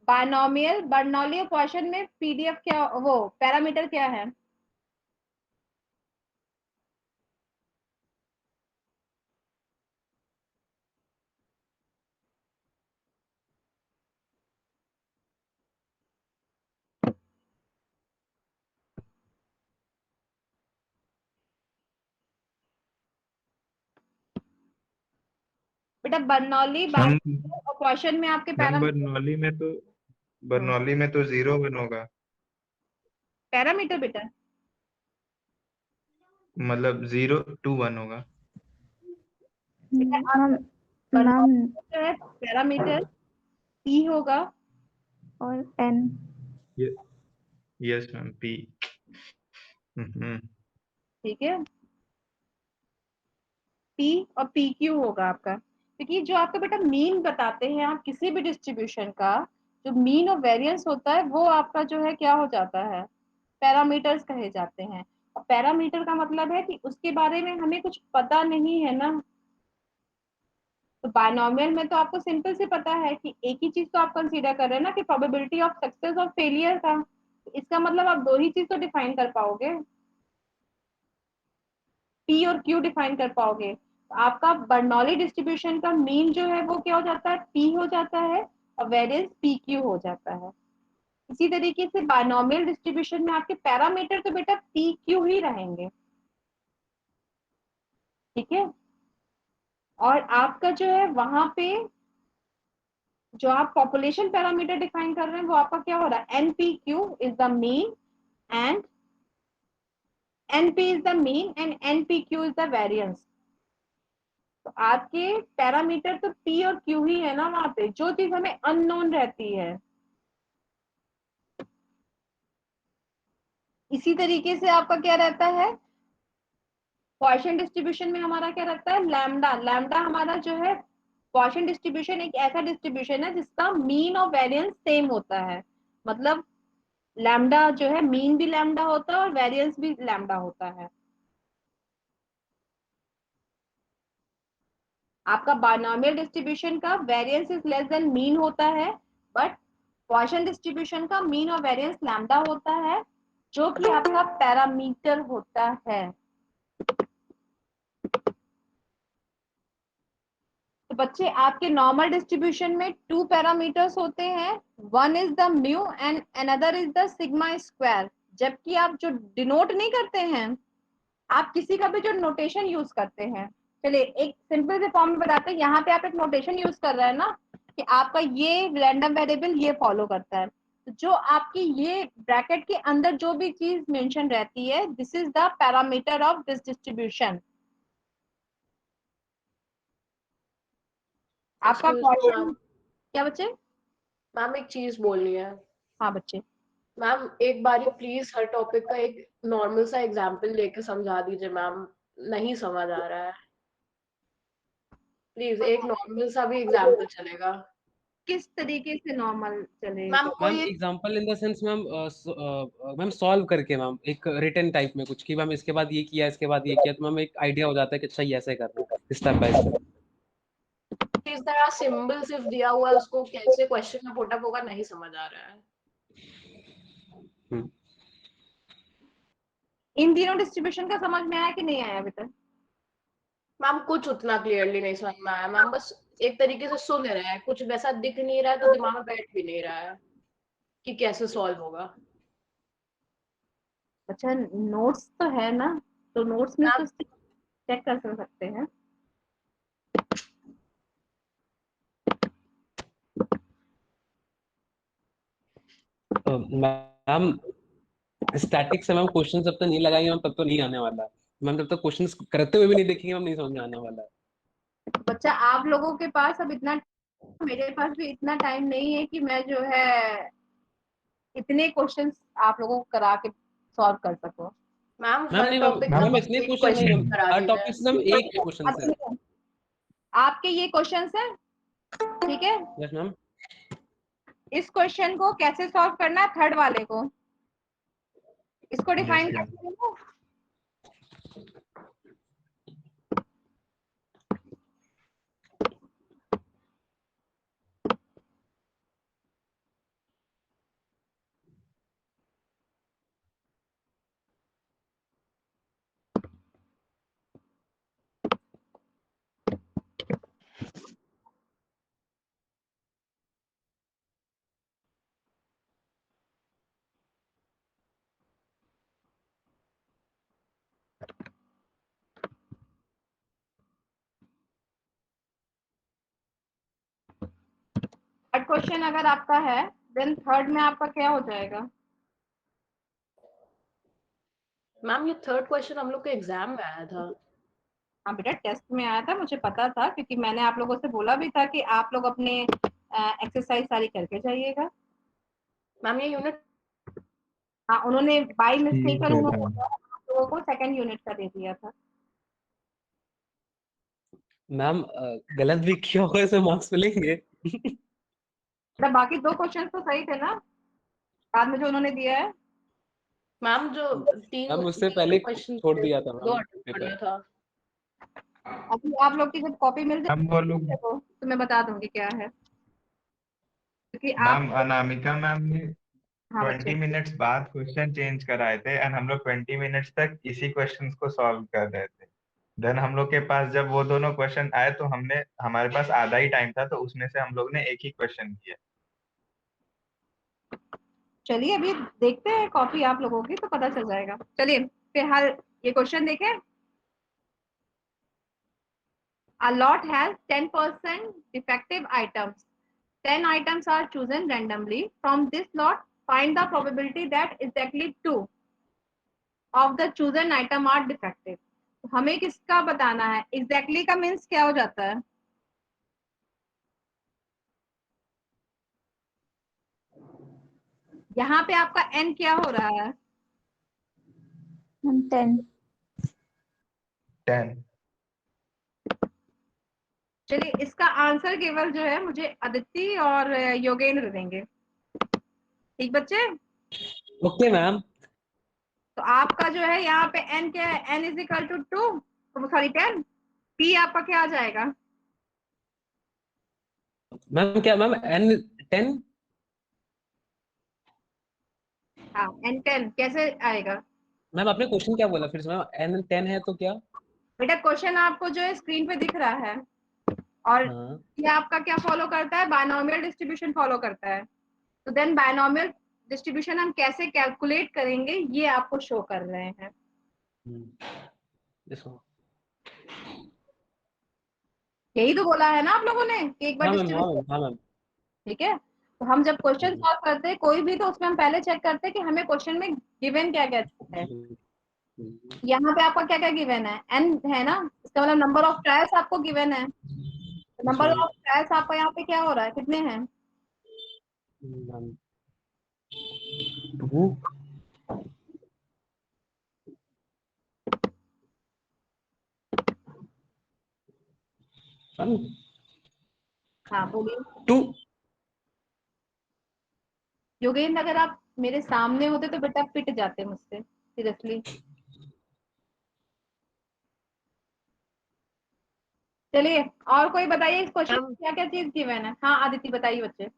बायनोमियल बर्नौली क्वेश्चन में पीडीएफ क्या, वो पैरामीटर क्या है? बेटा बर्नौली मैम क्वेश्चन में आपके मैम पैरामीटर बर्नौली में तो 0 1 होगा, पैरामीटर बेटा मतलब 0 2 1 होगा। बेटा मैम बर्नौली मैम जो है पैरामीटर पी होगा और एन। Yes ma'am P. ठीक है, पी और पी क्यू होगा आपका, क्योंकि जो आपका बेटा मीन बताते हैं आप किसी भी डिस्ट्रीब्यूशन का, जो मीन और वेरिएंस होता है वो आपका जो है क्या हो जाता है, पैरामीटर्स कहे जाते हैं। और पैरामीटर का मतलब है कि उसके बारे में हमें कुछ पता नहीं है ना। तो बायनोमियल में तो आपको सिंपल से पता है कि एक ही चीज तो आप कंसीडर कर रहे हैं ना, कि प्रोबेबिलिटी ऑफ सक्सेस और फेलियर का। इसका मतलब आप दो ही चीज तो डिफाइन कर पाओगे, पी और क्यू डिफाइन कर पाओगे। तो आपका बर्नौली डिस्ट्रीब्यूशन का मीन जो है वो क्या हो जाता है, पी हो जाता है, और वेरिएंस पी क्यू हो जाता है। इसी तरीके से बायनोमियल डिस्ट्रीब्यूशन में आपके पैरामीटर तो बेटा पी क्यू ही रहेंगे, ठीक है। और आपका जो है वहां पे जो आप पॉपुलेशन पैरामीटर डिफाइन कर रहे हैं वो आपका क्या हो रहा है, NP Q is the mean and NP is the mean and NP Q is the variance. तो आपके पैरामीटर तो पी और क्यू ही है ना, वहां पे जो चीज हमें अननोन रहती है। इसी तरीके से आपका क्या रहता है, गॉसियन डिस्ट्रीब्यूशन में हमारा क्या रहता है, लैम्डा। लैम्डा हमारा जो है गॉसियन डिस्ट्रीब्यूशन एक ऐसा डिस्ट्रीब्यूशन है जिसका मीन और वेरिएंस सेम होता है। मतलब लैम्डा जो है मीन भी लैम्डा होता है और वेरिएंस भी लैम्डा होता है। आपका बायनोमियल डिस्ट्रीब्यूशन का variance is less than mean होता है, बट गॉसियन डिस्ट्रीब्यूशन का मीन और वेरिएंस लैम्डा होता है, जो कि आपका पैरामीटर होता है। तो बच्चे आपके नॉर्मल डिस्ट्रीब्यूशन में 2 पैरामीटर्स होते हैं, one is the mu and another is the sigma square. जबकि आप जो डिनोट नहीं करते हैं, आप किसी का भी जो नोटेशन यूज करते हैं, चलिए एक सिंपल से फॉर्म में बताते हैं। यहाँ पे आप एक नोटेशन यूज कर रहे हैं ना कि आपका ये रैंडम वेरिएबल ये फॉलो करता है, तो जो आपकी ये ब्रैकेट के अंदर जो भी चीज मेंशन रहती है, this is the parameter of this distribution. आपका Excuse me, portion मैम। क्या बच्चे? मैम एक चीज बोलनी है। हाँ बच्चे। मैम एक बारी प्लीज हर टॉपिक का एक नॉर्मल सा एग्जांपल लेके समझा दीजिए मैम, नहीं समझ आ रहा है। प्लीज एक नॉर्मल सा भी एग्जांपल चलेगा। किस तरीके से नॉर्मल चलेगा? मैम मैम कोई एक example in the sense ma'am ma'am solve करके मैम एक रिटन टाइप में कुछ कि मैम इसके बाद ये किया इसके बाद ये किया तो मैम एक आइडिया हो जाता है कि अच्छा ये ऐसे करना है स्टेप बाय स्टेप। इस तरह सिंबल सिर्फ दिया हुआ है, उसको कैसे क्वेश्चन में पुट अप होगा नहीं समझ आ रहा है। इन तीनों डिस्ट्रीब्यूशन का समझ में आया कि नहीं आया अभी तक? मैम कुछ उतना क्लियरली नहीं समझ में आया मैम, बस एक तरीके से सुन रहे हैं, कुछ वैसा दिख नहीं रहा है तो दिमाग में बैठ भी नहीं रहा है कि कैसे सॉल्व होगा। अच्छा नोट्स तो है ना, तो नोट्स में तो चेक कर सकते हैं। मैम स्टैटिक से मैम क्वेश्चन जब तक नहीं लगाएंगे मैम तब तो नहीं आने वाला है मैम, जब तक क्वेश्चंस करते हुए भी नहीं देखेंगे मैम नहीं समझ में आने वाला है। बच्चा आप लोगों के पास अब इतना, मेरे पास भी इतना टाइम नहीं है कि मैं जो है इतने क्वेश्चंस आप लोगों को करा के सॉल्व कर सकूं। मैम मैम हर नहीं टॉपिक का मैम बस इतने एक क्वेश्चन नहीं क्वेश्चन मैम, करा हर दीजिए। टॉपिक से मैम एक क्वेश्चन अब है। सुनिए, आपके ये क्वेश्चंस है, ठीक है? Yes ma'am. इस क्वेश्चन को कैसे सॉल्व करना है, थर्ड वाले को, इसको यस डिफाइन मैम। कैसे करेंगे? थर्ड क्वेश्चन अगर आपका है देन थर्ड में आपका क्या हो जाएगा? मैम ये थर्ड क्वेश्चन हम लोग के एग्जाम में आया था। हाँ बेटा टेस्ट में आया था, मुझे पता था क्योंकि मैंने आप लोगों से बोला भी था कि आप लोग अपने एक्सरसाइज सारी करके जाइएगा। मैम ये यूनिट हाँ उन्होंने बाय ठीक मिस्टेक है उन्होंने मैम। आप लोगों को सेकंड यूनिट का दे दिया था। मैम गलत भी किया होगा इसमें मार्क्स मिलेंगे। मतलब बाकी दो क्वेश्चन तो सही थे ना बाद में जो उन्होंने दिया है? मैम जो मैम उससे पहले क्वेश्चन छोड़ दिया था दो मैम अटेम्प्ट पेपर। करना था। अभी आप लोग की जब कॉपी मिल मैम वो लोग जाएगी तो मैं बता दूंगी क्या है, क्योंकि आप मैम अनामिका मैम ने हाँ 20 बच्चे मिनट्स बाद क्वेश्चन चेंज कराए थे एंड हम लोग 20 मिनट्स तक इसी क्वेश्चंस को सॉल्व कर रहे थे। देन हम लोग के पास जब वो दोनों क्वेश्चन आए तो हमने हमारे पास आधा ही टाइम था तो उसमें से हम लोग ने एक ही क्वेश्चन किया। चलिए अभी देखते हैं कॉपी आप लोगों की तो पता चल जाएगा। चलिए फिलहाल ये क्वेश्चन देखें। A lot has 10% defective items. 10 items are chosen randomly. From this lot, find the probability that exactly 2 of the chosen item are defective. तो हमें किसका बताना है? Exactly का मीन्स क्या हो जाता है? यहाँ पे आपका n क्या हो रहा है? 10। 10। चलिए इसका आंसर केवल जो है मुझे अदिति और योगेंद्र देंगे, ठीक बच्चे? Okay ma'am. तो आपका जो है यहाँ पे n क्या है? n is equal to 2, sorry 10। p आपका क्या आ जाएगा? मैम क्या मैम n 10? हाँ n 10 कैसे आएगा? मैम आपने क्वेश्चन क्या बोला फिर से मैम? n 10 है तो क्या? बेटा क्वेश्चन आपको जो है स्क्रीन पे दिख रहा है और हाँ ये आपका क्या फॉलो करता है? बायनोमियल डिस्ट्रीब्यूशन फॉलो करता है। तो देन बायनोमियल डिस्ट्रीब्यूशन हम कैसे कैलकुलेट करेंगे ये आपको शो कर रहे हैं। देखो यही तो बोला है ना आप लोगों ने कि एक बार हाँ मैम हाँ डिस्ट्रीब्यूशन, मैम हाँ मैम। ठीक है? तो हम जब क्वेश्चन सॉल्व करते हैं कोई भी तो उसमें हम पहले चेक करते हैं कि हमें क्वेश्चन में गिवन क्या क्या है। यहाँ पे आपका क्या क्या गिवन है? n है ना, इसका मतलब नंबर ऑफ ट्रायल्स आपको गिवन है। नंबर सॉरी ऑफ ट्रायल्स आपका यहाँ पे क्या हो रहा है, कितने हैं? मैम, 2 मैम, हाँ बोलिए। 2 योगेंद्र, अगर आप मेरे सामने होते तो बेटा पिट जाते मुझसे, सीरियसली। चलिए और कोई बताइए इस क्वेश्चन मैम क्या क्या चीज गिवन है। हाँ आदिति बताइए बच्चे।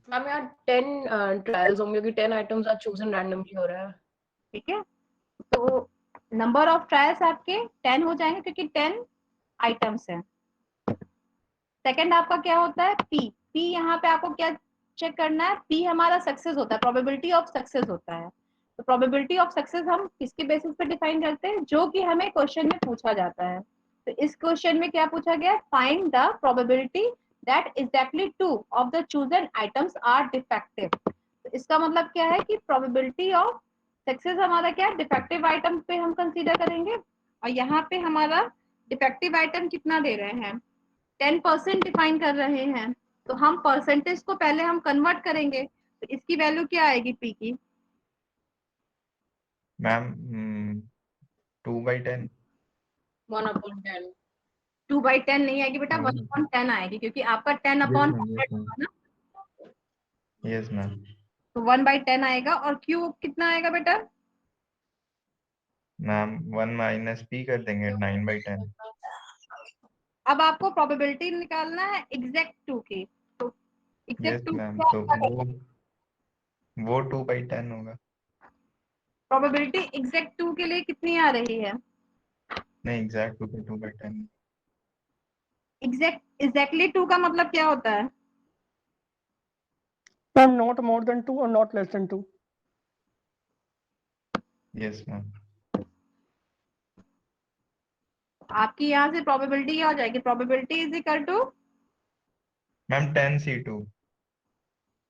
मैम यार 10 ट्रायल्स होंगे क्योंकि 10 आइटम्स आर चूजन रैंडमली हो रहा है। ठीक है, तो नंबर ऑफ ट्रायल्स आपके 10 हो जाएंगे क्योंकि 10 आइटम्स हैं। सेकंड आपका क्या होता है, पी। पी यहाँ पे आपको क्या चेक करना है, पी हमारा सक्सेस होता है, प्रोबेबिलिटी ऑफ सक्सेस होता है। तो प्रोबेबिलिटी ऑफ सक्सेस हम किसके बेसिस पे डिफाइन करते हैं, जो कि हमें क्वेश्चन में पूछा जाता है। तो इस क्वेश्चन में क्या पूछा गया, find the probability that exactly 2 of the chosen items are defective. तो इसका मतलब क्या है कि प्रोबेबिलिटी ऑफ सक्सेस हमारा क्या है, डिफेक्टिव आइटम पे हम कंसीडर करेंगे। और यहाँ पे हमारा डिफेक्टिव आइटम कितना दे रहे हैं, 10% डिफाइन कर रहे हैं। तो हम परसेंटेज को पहले हम कन्वर्ट करेंगे, तो इसकी वैल्यू क्या आएगी पी की? मैम 2/10। 1/10। 2/10 नहीं आएगी बेटा, 1/10 आएगी, क्योंकि आपका 10 अपॉन 100 होगा ना, यस मैम। तो 1/10 आएगा। और क्यू कितना आएगा बेटा? मैम 1 माइनस पी कर देंगे, 9/10। अब आपको प्रोबेबिलिटी निकालना है एग्जैक्ट 2 की, तो यस एग्जैक्ट 2 मैम, क्या तो होगा, वो 2/10 होगा। प्रोबेबिलिटी एग्जैक्ट 2 के लिए कितनी आ रही है? नहीं, एग्जैक्ट 2/10। एग्जैक्टली 2 का मतलब क्या होता है? मैम नॉट मोर देन 2 और not less than 2। Yes ma'am. आपकी यहाँ से प्रोबेबिलिटी क्या हो जाएगी, probability is equal to ma'am 10C2।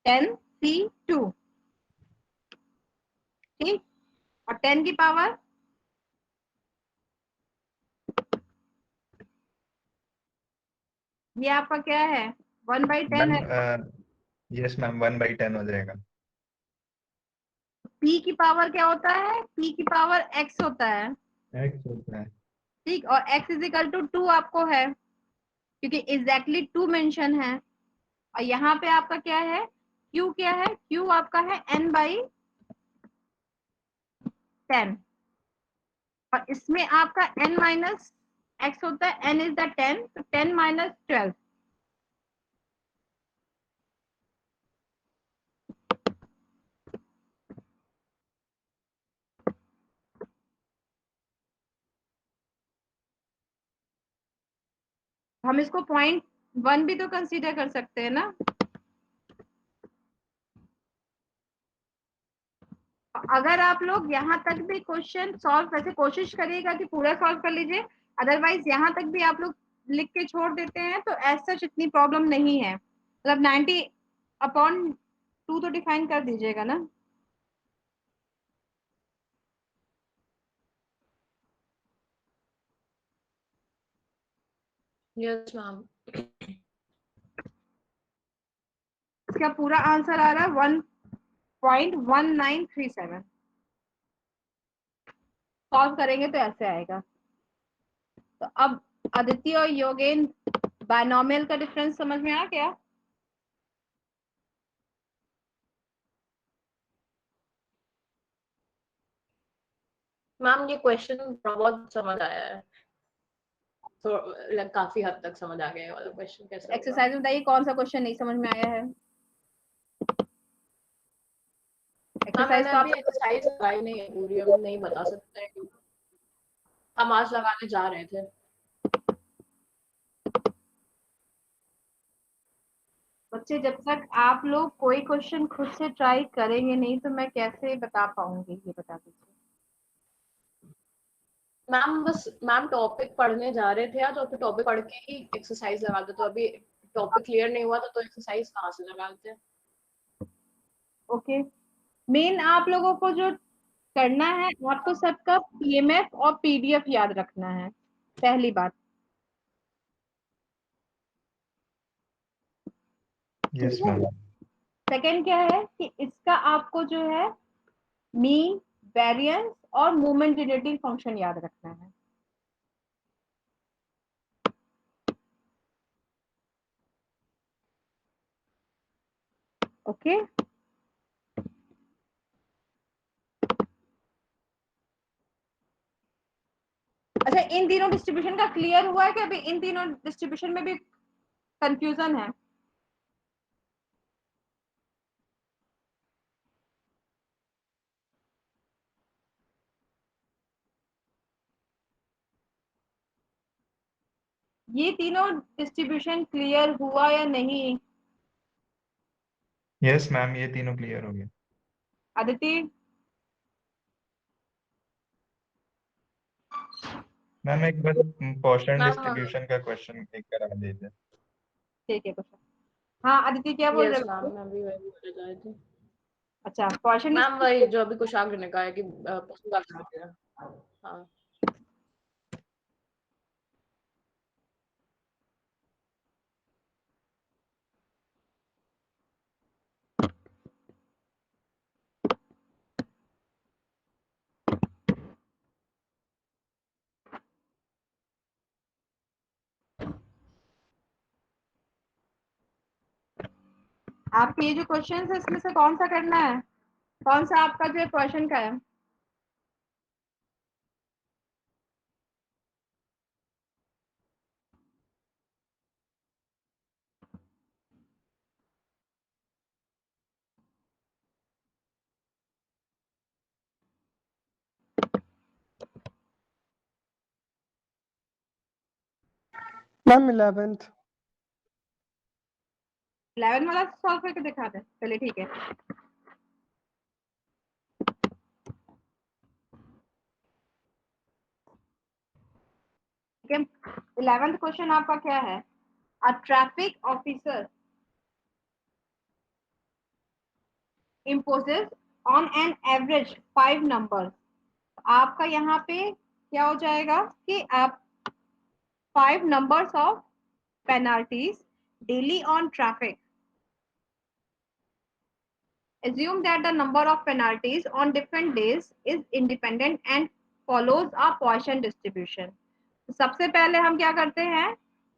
10C2, ठीक। और 10 की पावर ये आपका क्या है, 1/10 है। मैम यस मैम, 1/10 हो जाएगा। p की पावर क्या होता है, p की पावर x होता है, एक्स होता है। ठीक। और x इज इक्वल टू 2 आपको है, क्योंकि एग्जैक्टली 2 मेंशन है। और यहाँ पे आपका क्या है, q क्या है, q आपका है n/10। और इसमें आपका n माइनस x होता है, n इज द 10, तो 10 माइनस 12। हम इसको 0.1 भी तो कंसीडर कर सकते हैं ना। अगर आप लोग यहाँ तक भी क्वेश्चन सॉल्व, वैसे कोशिश करिएगा कि पूरा सॉल्व कर लीजिए, अदरवाइज यहाँ तक भी आप लोग लिख के छोड़ देते हैं तो एज सच इतनी प्रॉब्लम नहीं है। मतलब 90/2 तो डिफाइन कर दीजिएगा ना। Yes ma'am. इसका पूरा आंसर आ रहा है 1.1937। सॉल्व करेंगे तो ऐसे आएगा। तो अब आदित्य और योगेंद्र, बायनोमियल का डिफरेंस समझ में आ गया? मैम ये क्वेश्चन बहुत समझ आया है, तो काफी हद तक समझ आ गया वाला क्वेश्चन कैसे होगा। एक्सरसाइज में बताइए कौन सा क्वेश्चन नहीं समझ में आया है। हाँ एक्सरसाइज मैंने तो अभी आप एक्सरसाइज लगाई नहीं है पूरी, हम नहीं बता सकते हैं, हम आज लगाने जा रहे थे। बच्चे, जब तक आप लोग कोई क्वेश्चन खुद से ट्राई करेंगे नहीं तो मैं कैसे बता पाऊंगी, ये बता दीजिए। मैम बस मैम टॉपिक पढ़ने जा रहे थे आज, और फिर टॉपिक पढ़ के ही एक्सरसाइज लगाते, तो अभी टॉपिक क्लियर नहीं हुआ तो एक्सरसाइज कहाँ से लगाते हैं। ओके, मेन आप लोगों को जो करना है, आपको सबका पीएमएफ और पीडीएफ याद रखना है, पहली बात। Yes ma'am. सेकंड क्या है कि इसका आपको जो है मीन, वेरिएंस और मूवमेंट जनरेटिंग फंक्शन याद रखना है। ओके अच्छा, इन तीनों डिस्ट्रीब्यूशन का क्लियर हुआ है कि अभी इन तीनों डिस्ट्रीब्यूशन में भी कंफ्यूजन है? ये तीनों डिस्ट्रीब्यूशन क्लियर हुआ या नहीं? यस मैम, ये तीनों क्लियर हो गए। अदिति? मैम एक बस पोर्शन मैम डिस्ट्रीब्यूशन का क्वेश्चन एक करा दीजिए। ठीक है क्वेश्चन। हाँ अदिति क्या बोल यस रहे मैम, हो? मैं भी वही बोलने जा रही थी अच्छा क्वेश्चन मैम, वही जो अभी कुशाग्र ने कहा है कि पसंद आ सकते हैं। हाँ आपके ये जो क्वेश्चन है इसमें से कौन सा करना है? कौन सा आपका जो क्वेश्चन का है? Ma'am 11th। 11 वाला सॉल्व करके दिखा दे। चलिए ठीक है। ठीक है 11th क्वेश्चन आपका क्या है? A traffic officer imposes on an average 5 numbers। आपका यहाँ पे क्या हो जाएगा कि आप 5 numbers of penalties daily on traffic। Assume that the number of penalties on different days is independent and follows a Poisson distribution। सबसे पहले हम क्या करते हैं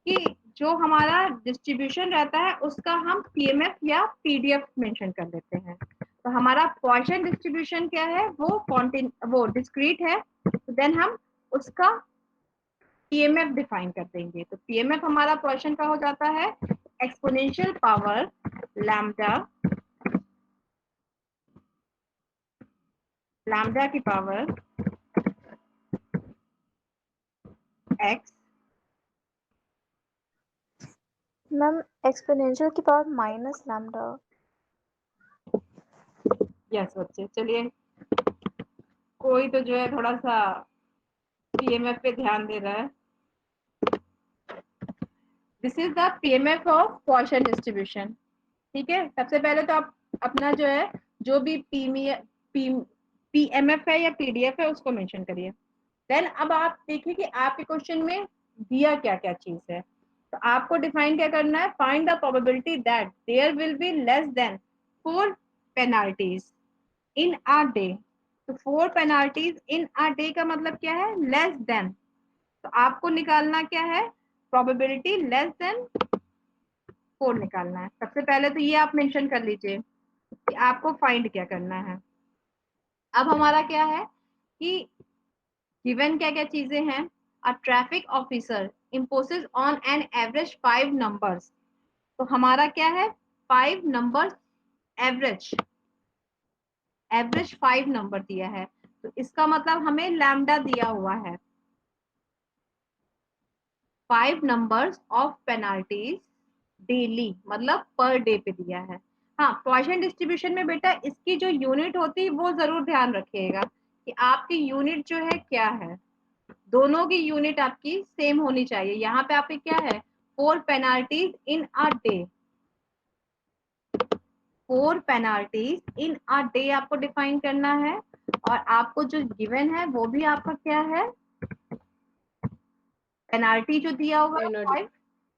कि जो हमारा डिस्ट्रीब्यूशन रहता है उसका हम पीएमएफ या पीडीएफ मेंशन कर देते हैं। तो हमारा पॉइसन डिस्ट्रीब्यूशन क्या है? वो डिस्क्रीट है, तो देन हम उसका पीएमएफ डिफाइन कर देंगे। तो पीएमएफ हमारा पॉइसन का हो जाता है एक्सपोनेंशियल पावर लैम्डा की पावर एक्स मैम एक्सपोनेंशियल की पावर माइनस लैम्डा। यस बच्चे, चलिए कोई तो जो है थोड़ा सा पीएमएफ पे ध्यान दे रहा है। This is the PMF of Poisson distribution. ठीक है, सबसे पहले तो आप अपना जो है जो भी पीएमएफ है या पीडीएफ है उसको मेंशन करिए। देन अब आप देखिए कि आपके क्वेश्चन में दिया क्या क्या चीज है। तो आपको डिफाइन क्या करना है? Find the probability that there will be less than 4 penalties in a day. तो 4 पेनाल्टीज इन अ डे का मतलब क्या है? Less than. तो आपको निकालना क्या है? प्रोबेबिलिटी लेस देन 4 निकालना है। सबसे पहले तो ये आप मेंशन कर लीजिए कि आपको फाइंड क्या करना है। अब हमारा क्या है कि गिवन क्या क्या चीजें हैं? A traffic officer imposes on an average 5 numbers। तो हमारा क्या है? 5 numbers एवरेज 5 नंबर दिया है। तो इसका मतलब हमें लैम्डा दिया हुआ है। 5 numbers of penalties डेली मतलब पर डे पे दिया है। हाँ पॉइसन डिस्ट्रीब्यूशन में बेटा इसकी जो यूनिट होती है वो जरूर ध्यान रखिएगा कि आपकी यूनिट जो है क्या है। दोनों की यूनिट आपकी सेम होनी चाहिए। यहाँ पे आपके क्या है? 4 penalties in a day. 4 penalties in a day आपको डिफाइन करना है। और आपको जो गिवन है वो भी आपका क्या है? पेनाल्टी जो दिया हुआ है 5,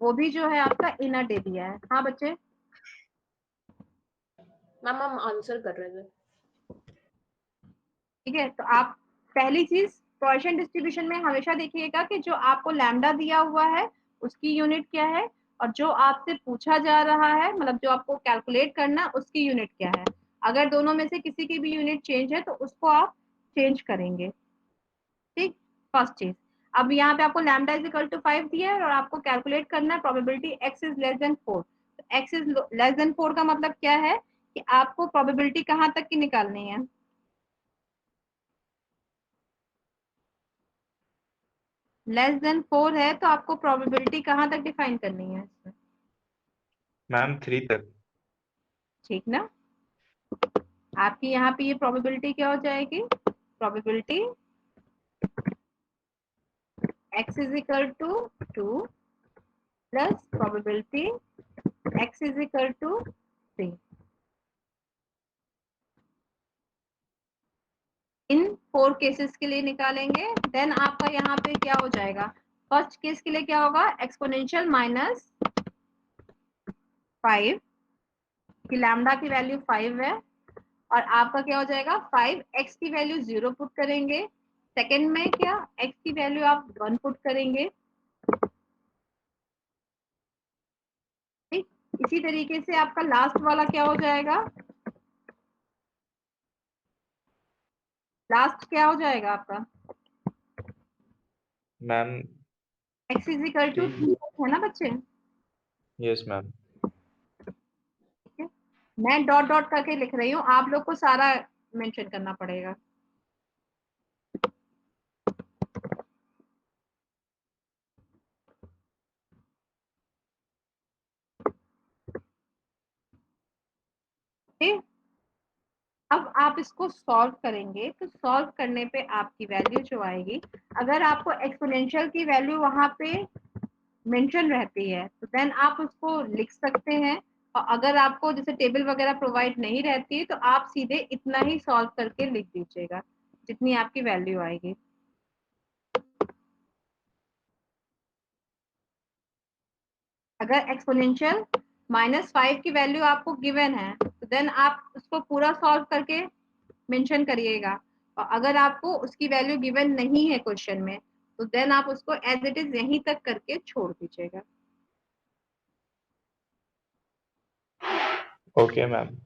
वो भी जो है आपका इन अ डे दिया है। हाँ बच्चे मैम हम आंसर कर रहे थे। ठीक है, तो आप पहली चीज पॉइसन डिस्ट्रीब्यूशन में हमेशा देखिएगा कि जो आपको लैम्डा दिया हुआ है उसकी यूनिट क्या है, और जो आपसे पूछा जा रहा है मतलब जो आपको कैलकुलेट करना है उसकी यूनिट क्या है। अगर दोनों में से किसी की भी यूनिट चेंज है तो उसको आप चेंज करेंगे। ठीक, फर्स्ट चीज। अब यहाँ पे आपको लैम्डा इज इक्वल टू 5 दिया है और आपको कैलकुलेट करना है probability x is less than 4। x is less than 4 का मतलब क्या है कि आपको प्रोबेबिलिटी कहाँ तक की निकालनी है? लेस देन 4 है तो आपको प्रोबेबिलिटी कहाँ तक डिफाइन करनी है इसमें? मैम 3 तक। ठीक ना, आपकी यहाँ पे ये प्रोबेबिलिटी क्या हो जाएगी? Probability x is equal to 2 plus probability x is equal to 3। इन 4 केसेस के लिए निकालेंगे। देन आपका यहाँ पे क्या हो जाएगा? फर्स्ट केस के लिए क्या होगा? एक्सपोनेंशियल माइनस 5 की लैम्डा की वैल्यू 5 है और आपका क्या हो जाएगा? 5x की वैल्यू 0 पुट करेंगे। सेकंड में क्या, x की वैल्यू आप 1 पुट करेंगे। ठीक, इसी तरीके से आपका लास्ट वाला क्या हो जाएगा? लास्ट क्या हो जाएगा आपका? Ma'am x is equal to 3 है ना बच्चे? Yes ma'am. ठीक है, मैं डॉट डॉट करके लिख रही हूँ, आप लोग को सारा मेंशन करना पड़ेगा। ठीक, अब आप इसको सॉल्व करेंगे तो सॉल्व करने पे आपकी वैल्यू जो आएगी, अगर आपको एक्सपोनेंशियल की वैल्यू वहां पे मेंशन रहती है तो देन आप उसको लिख सकते हैं। और अगर आपको जैसे टेबल वगैरह प्रोवाइड नहीं रहती है तो आप सीधे इतना ही सॉल्व करके लिख दीजिएगा जितनी आपकी वैल्यू आएगी। अगर एक्सपोनेंशियल -5 की वैल्यू आपको गिवन है तो देन आप उसको पूरा सॉल्व करके मेंशन करिएगा। और अगर आपको उसकी वैल्यू गिवन नहीं है क्वेश्चन में तो देन आप उसको एज इट इज यहीं तक करके छोड़ दीजिएगा। Okay ma'am.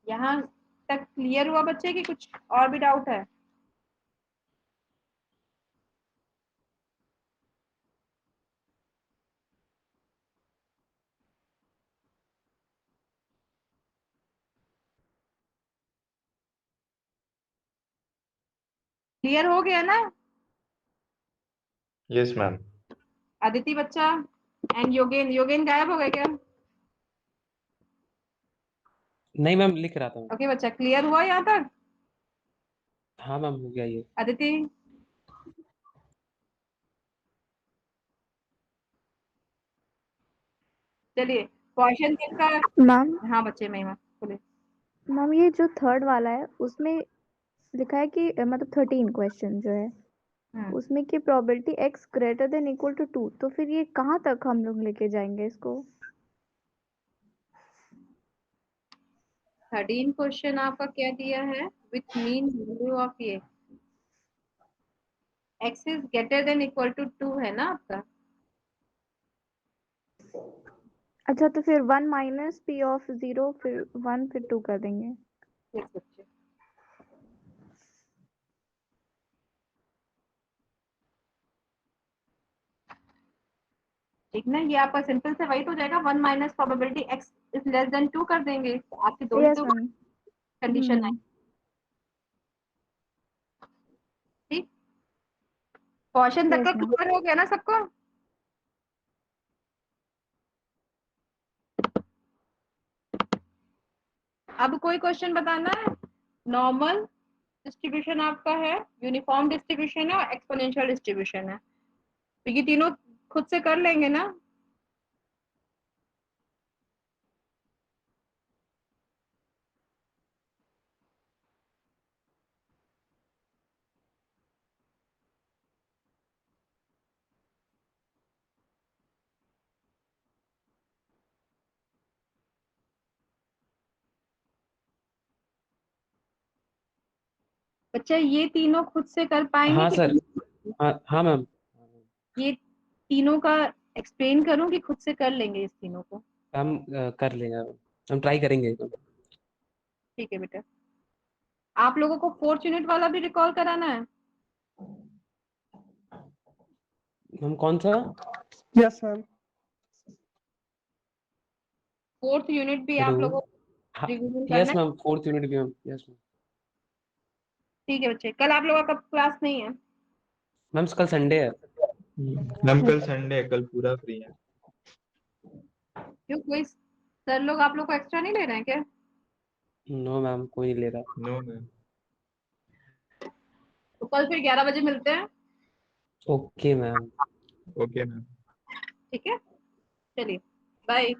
यहाँ तक क्लियर हुआ बच्चे कि कुछ और भी डाउट है? क्लियर हो गया ना? Yes ma'am. अदिति बच्चा एंड योगेन, योगेन गायब हो गए क्या? नहीं मैम, लिख रहा था मैं। ओके बच्चा, क्लियर हुआ यहाँ तक? हाँ मैम, हो गया ये। अदिति चलिए क्वेश्चन का। मैम हाँ बच्चे, महिमा बोलिए। मैम ये जो थर्ड वाला है उसमें लिखा है कि मतलब 13 क्वेश्चन जो है उसमें की probability x greater than equal to 2, तो फिर ये कहाँ तक हम लोग लेके जाएंगे इसको? 13 क्वेश्चन आपका क्या दिया है? विथ मीन वैल्यू ऑफ ये x is greater than equal to 2 है ना आपका? अच्छा, तो फिर 1 माइनस p ऑफ 0 फिर 1 फिर 2 कर देंगे। यस बच्चे, ठीक ना, ये आपका सिंपल से वही तो हो जाएगा। 1 minus probability x is less than 2 कर देंगे तो आपकी दो ही यस तो मैम। कंडीशन है। ठीक, क्वेश्चन तक यस का मैम। क्लियर हो गया ना सबको? अब कोई क्वेश्चन बताना है? नॉर्मल डिस्ट्रीब्यूशन आपका है, यूनिफॉर्म डिस्ट्रीब्यूशन है और एक्सपोनेंशियल डिस्ट्रीब्यूशन है, तो ये तीनों खुद से कर लेंगे ना? बच्चा ये तीनों खुद से कर पाएंगे हाँ कि सर, हाँ मैम। ये तीनों का एक्सप्लेन करूं कि खुद से कर लेंगे इस तीनों को? हम कर लेंगे, हम ट्राई करेंगे। ठीक है बेटा। आप लोगों को 4th यूनिट वाला भी रिकॉल कराना है? हम कौन सा? Yes ma'am. 4th यूनिट भी हेलो। आप लोगों को हाँ, रिवीजन करना यस है? मैम, 4th यूनिट भी मैम, यस मैम। ठीक है बच्चे, कल आप लोगों का कब क्लास नहीं है? मैम कल संडे है। मैम कल संडे है, कल पूरा फ्री है। क्यों, कोई सर लोग आप लोग को एक्स्ट्रा नहीं ले रहे हैं क्या? नो मैम, कोई नहीं ले रहा। No ma'am. तो कल फिर 11 बजे मिलते हैं। Okay ma'am. Okay ma'am. ठीक है, चलिए बाय।